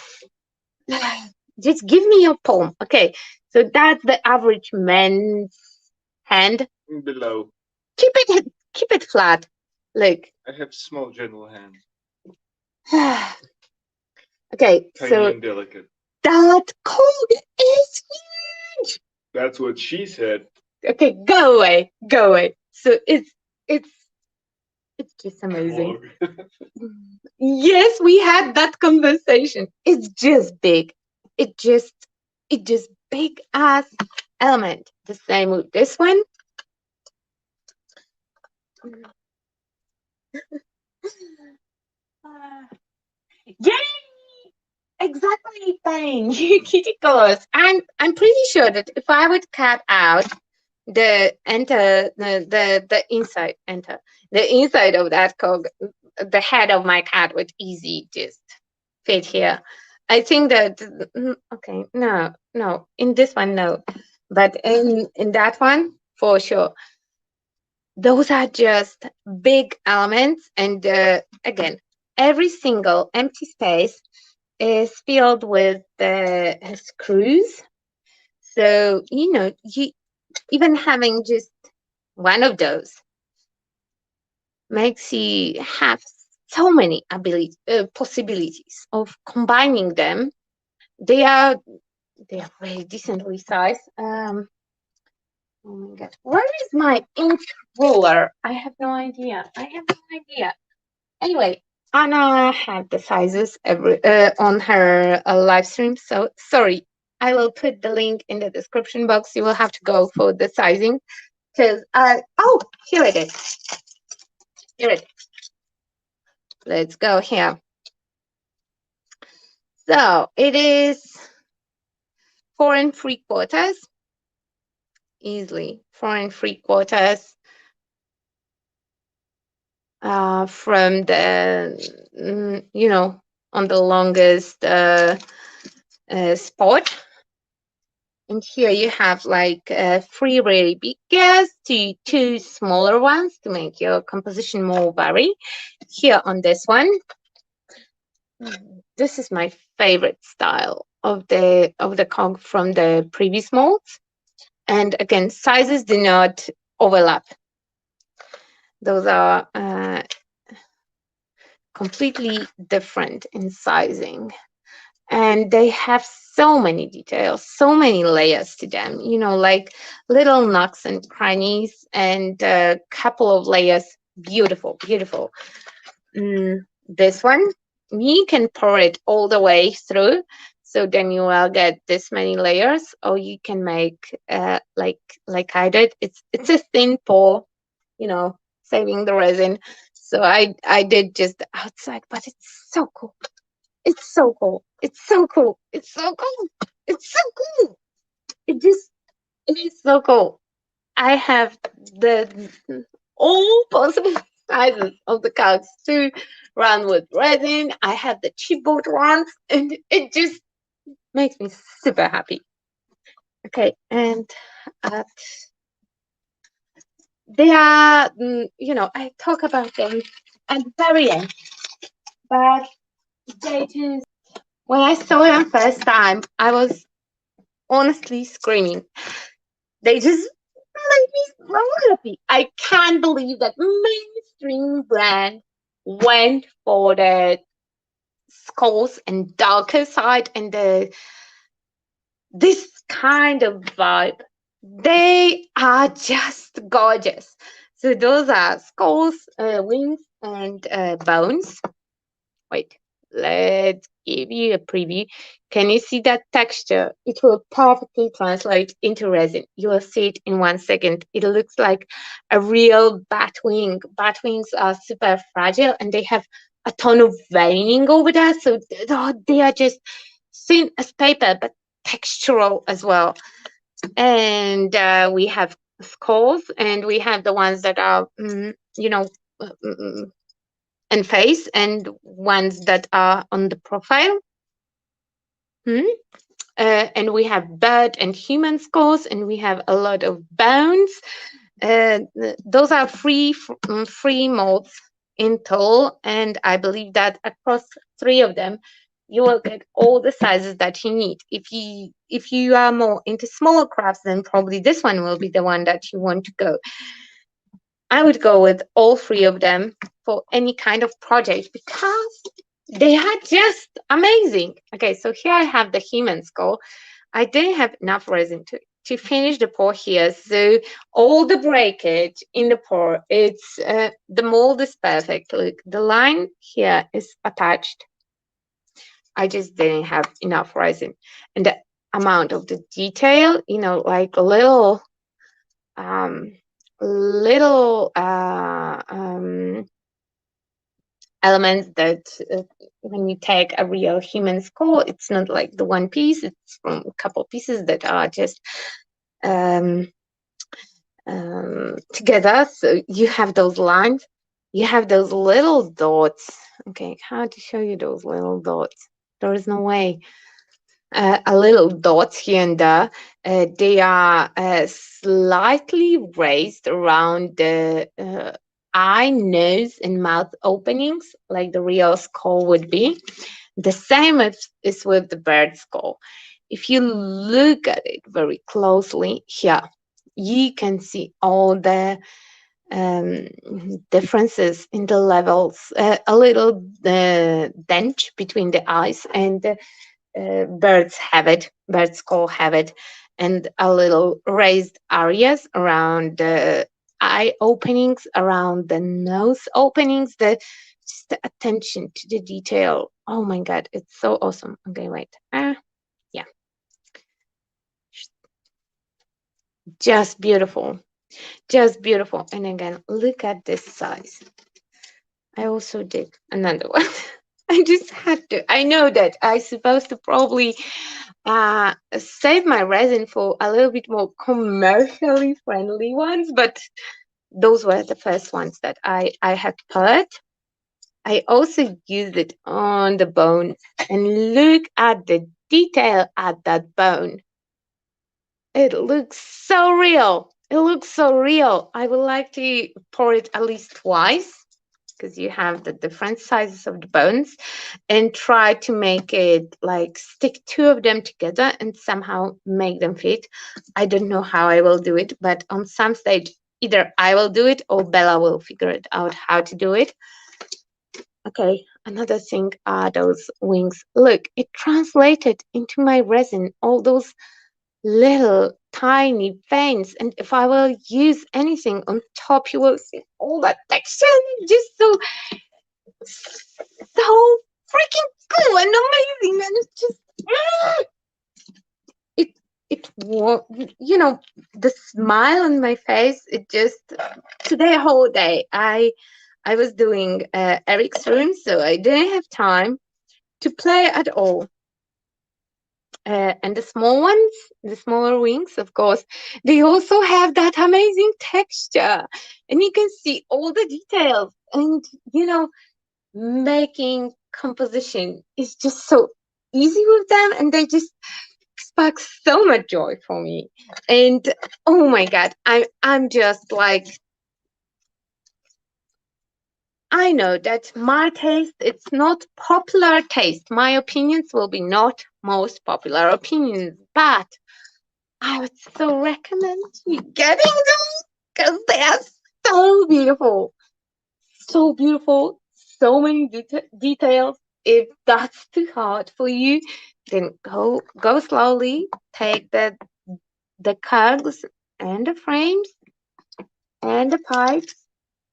A: Just give me your palm. Okay. So that's the average man's hand.
B: Below.
A: Keep it flat. Look.
B: I have small gentle hands.
A: Okay,
B: Tiny
A: so
B: and delicate.
A: that cog is huge.
B: That's what she said.
A: Okay, go away, go away. So it's just amazing. Yes, we had that conversation. It's just big. It just big as element. The same with this one. Yay! Exactly, fine. Kitty colors. I'm pretty sure that if I would cut out the inside the inside of that cog, the head of my cat would easy just fit here. I think that okay, no, in this one no, but in that one for sure. Those are just big elements, and again, every single empty space is filled with the screws. So you even having just one of those makes you have so many possibilities of combining them. They are very decently sized. Oh my god, where is my ink ruler? I have no idea. Anyway, Anna had the sizes every on her live stream. So sorry, I will put the link in the description box. You will have to go for the sizing because oh, here it is. Here it is. Let's go here. So it is 4 3/4, easily 4 3/4. from the, you know, on the longest spot. And here you have like three really big gears to two smaller ones to make your composition more varied. Here on this one, this is my favorite style of the cog from the previous molds. And again, sizes do not overlap. Those are completely different in sizing. And they have so many details, so many layers to them, you know, like little nooks and crannies and a couple of layers. Beautiful, beautiful. This one, you can pour it all the way through. So then you will get this many layers, or you can make like I did. It's a thin pour, you know, saving the resin. So I did just the outside, but it's so cool. It's so cool. It's so cool. It's so cool. It's so cool. It is so cool. I have the all possible sizes of the cogs to run with resin. I have the chipboard ones, and it just makes me super happy. Okay, and they are, you know, I talk about them at the very end, but they just, when I saw them first time, I was honestly screaming. They just made me so happy. I can't believe that mainstream brand went for the skulls and darker side and this kind of vibe. They are just gorgeous. So those are skulls, wings, and bones. Wait, let's give you a preview. Can you see that texture? It will perfectly translate into resin. You will see it in 1 second. It looks like a real bat wing. Bat wings are super fragile and they have a ton of veining over there. So they are just thin as paper, but textural as well. And we have skulls and we have the ones that are, you know, and face and ones that are on the profile. And we have bird and human skulls, and we have a lot of bones. Those are free molds in total, and I believe that across 3 of them, you will get all the sizes that you need. If you are more into smaller crafts, then probably this one will be the one that you want to go. I would go with all 3 of them for any kind of project because they are just amazing. Okay, so here I have the human skull. I didn't have enough resin to finish the pour here, so all the breakage in the pour, it's the mold is perfect. Look, the line here is attached. I just didn't have enough resin, and the amount of the detail, you know, like little elements that when you take a real human skull, it's not like the one piece, it's from a couple pieces that are just together. So you have those lines, you have those little dots. Okay, how to show you those little dots? There is no way. A little dots here and there. They are slightly raised around the eye, nose, and mouth openings, like the real skull would be. The same is with the bird skull. If you look at it very closely here, you can see all the differences in the levels, a little dent between the eyes, and birds have it, bird skull have it, and a little raised areas around the eye openings, around the nose openings, just the attention to the detail. Oh my god, it's so awesome. Okay, wait. Yeah. Just beautiful. Just beautiful. And again, look at this size. I also did another one. I just had to. I know that I'm supposed to probably save my resin for a little bit more commercially friendly ones, but those were the first ones that I had put. I also used it on the bone, and look at the detail at that bone. It looks so real. It looks so real. I would like to pour it at least twice, because you have the different sizes of the bones, and try to make it like stick two of them together and somehow make them fit. I don't know how I will do it, but on some stage, either I will do it or Bella will figure it out how to do it. Okay, another thing are those wings. Look, it translated into my resin, all those little tiny veins. And if I will use anything on top, you will see all that texture. And just so freaking cool and amazing. And it's just, you know, the smile on my face, it just, today, whole day, I was doing Eric's room, so I didn't have time to play at all. And the small ones, the smaller wings, of course, they also have that amazing texture. And you can see all the details. And, you know, making composition is just so easy with them. And they just spark so much joy for me. And, oh my God, I'm just like, I know that my taste, it's not popular taste. My opinions will be not most popular opinions, but I would still recommend you getting them because they are so beautiful. So beautiful. So many details. If that's too hard for you, then go slowly. Take the cogs and the frames and the pipes,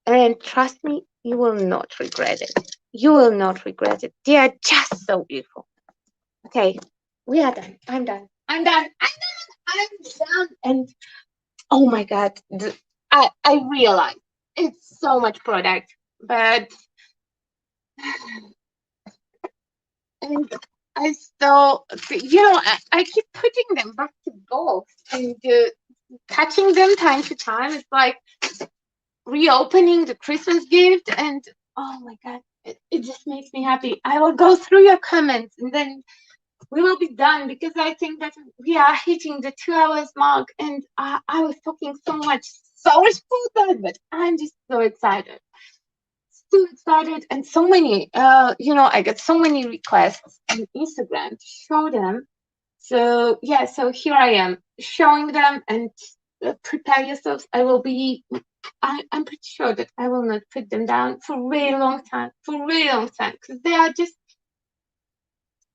A: and trust me, you will not regret it. You will not regret it. They are just so beautiful. Okay, we are done. I'm done. I'm done. I'm done. I'm done. And oh my God, I realize it's so much product, but and I still, I keep putting them back to box and touching them time to time. It's like reopening the Christmas gift, and oh my God, it just makes me happy. I will go through your comments and then we will be done, because I think that we are hitting the 2 hours mark, and I was talking so much. Sorry for that, but I'm just so excited. So excited, and so many, I get so many requests on Instagram to show them. So yeah, so here I am showing them, and prepare yourselves. I'm pretty sure that I will not put them down for a really long time, because they are just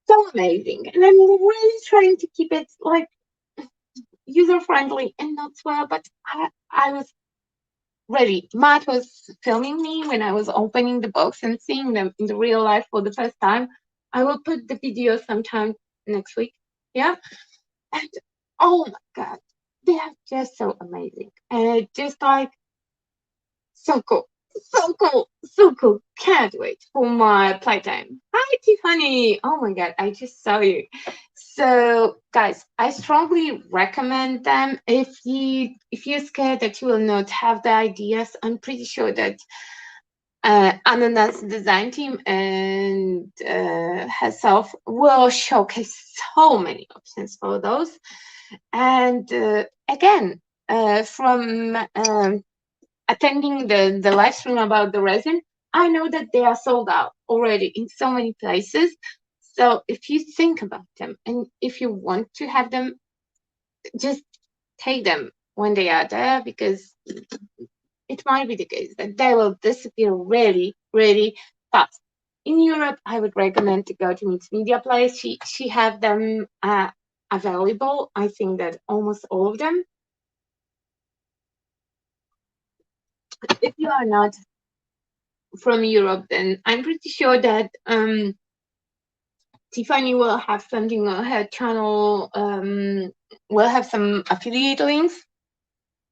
A: so amazing. And I'm really trying to keep it like user friendly and not swell, but I was ready. Matt was filming me when I was opening the box and seeing them in the real life for the first time. I will put the video sometime next week. Yeah. And oh my God, they are just so amazing. And just like so cool. So cool. So cool. Can't wait for my playtime. Hi, Tiffany. Oh my God, I just saw you. So, guys, I strongly recommend them. If you're scared that you will not have the ideas, I'm pretty sure that Anana's design team and herself will showcase so many options for those. And again, from attending the live stream about the resin, I know that they are sold out already in so many places. So if you think about them and if you want to have them, just take them when they are there, because it might be the case that they will disappear really, really fast. In Europe, I would recommend to go to Mixed Media Place. She have them available. I think that almost all of them. If you are not from Europe, then I'm pretty sure that Tiffany will have something on her channel. Will have some affiliate links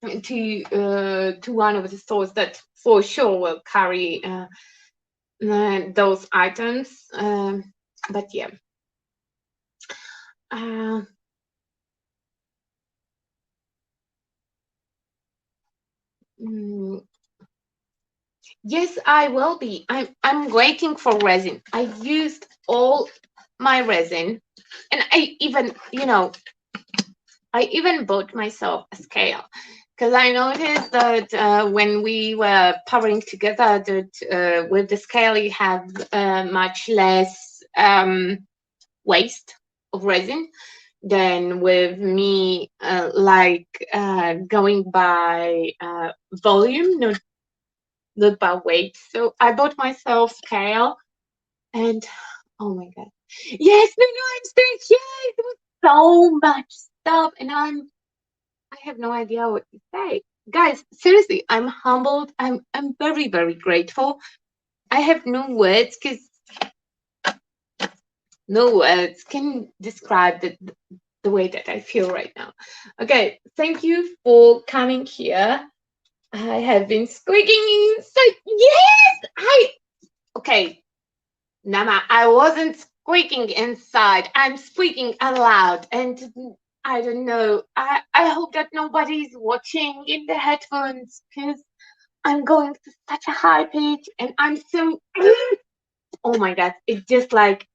A: to one of the stores that for sure will carry those items. But yeah. Yes, I will be. I'm waiting for resin. I used all my resin, and I even bought myself a scale because I noticed that when we were powering together, that with the scale you have much less waste of resin than with me going by volume, not by weight. So I bought myself scale, and oh my god, yes, no, I'm still here. It was so much stuff, and I have no idea what to say. Guys, seriously, I'm humbled. I'm very, very grateful. I have no words because no words can describe the way that I feel right now. Okay, thank you for coming here. I have been squeaking inside. Yes, okay, Nama, I wasn't squeaking inside. I'm squeaking aloud. And I don't know. I hope that nobody's watching in the headphones because I'm going to such a high pitch and I'm so. Oh my god. It's just like.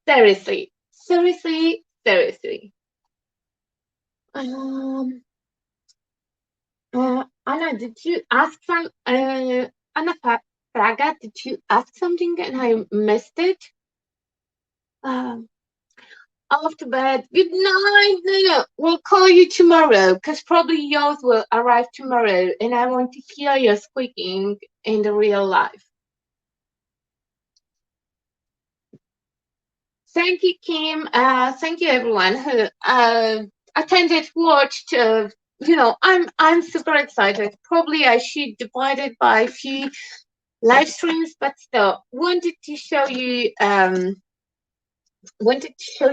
A: Seriously. Seriously. Seriously. Anna, did you ask Anna Praga, did you ask something and I missed it? Um, Off to bed. Good night. No, no. We'll call you tomorrow because probably yours will arrive tomorrow and I want to hear your squeaking in the real life. Thank you, Kim. Thank you, everyone who attended, watched. I'm super excited. Probably I should divide it by a few live streams, but still wanted to show you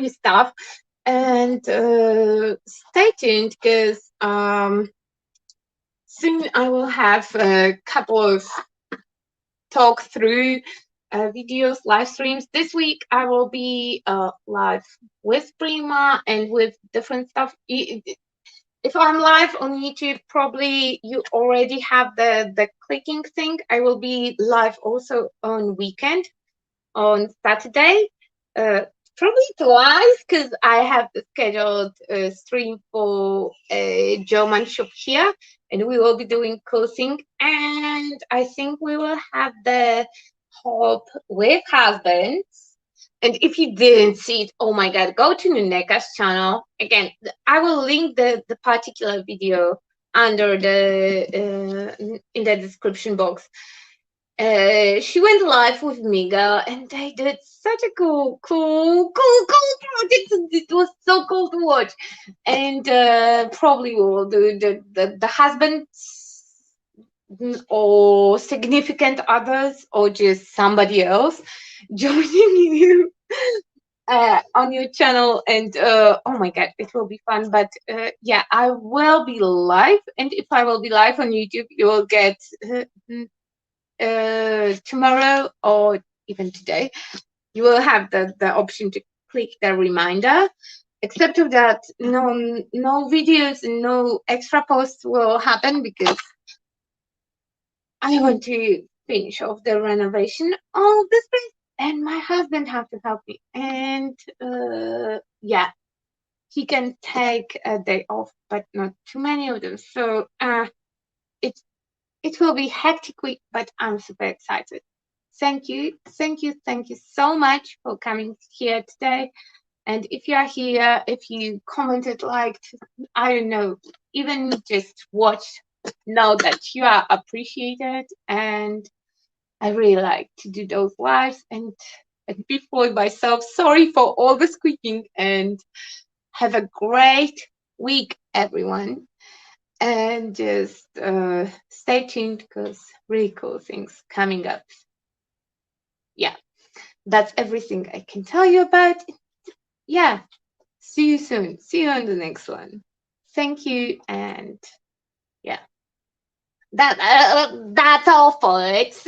A: stuff. And stay tuned because soon I will have a couple of talk through videos, live streams. This week I will be live with Prima and with different stuff. If I'm live on YouTube, probably you already have the clicking thing. I will be live also on weekend, on Saturday. Probably twice because I have scheduled a stream for a German shop here, and we will be doing clothing. And I think we will have the hop with husbands. And if you didn't see it, oh my god, go to Nuneka's channel. Again, I will link the particular video under in the description box. She went live with Miga and they did such a cool project. It was so cool to watch. And probably will do the husbands or significant others or just somebody else joining you on your channel. And oh my god, it will be fun. But yeah, I will be live. And if I will be live on YouTube, you will get tomorrow or even today, you will have the option to click the reminder. Except of that, no videos and no extra posts will happen because I want to finish off the renovation of the space, and my husband have to help me. And yeah, he can take a day off, but not too many of them. So it will be hectic week, but I'm super excited. Thank you so much for coming here today. And if you are here, if you commented, liked, I don't know, even just watched, know that you are appreciated. And I really like to do those lives and before myself. Sorry for all the squeaking and have a great week, everyone. And just stay tuned because really cool things coming up. Yeah, that's everything I can tell you about. Yeah, see you soon. See you on the next one. Thank you, and yeah, that's all, folks.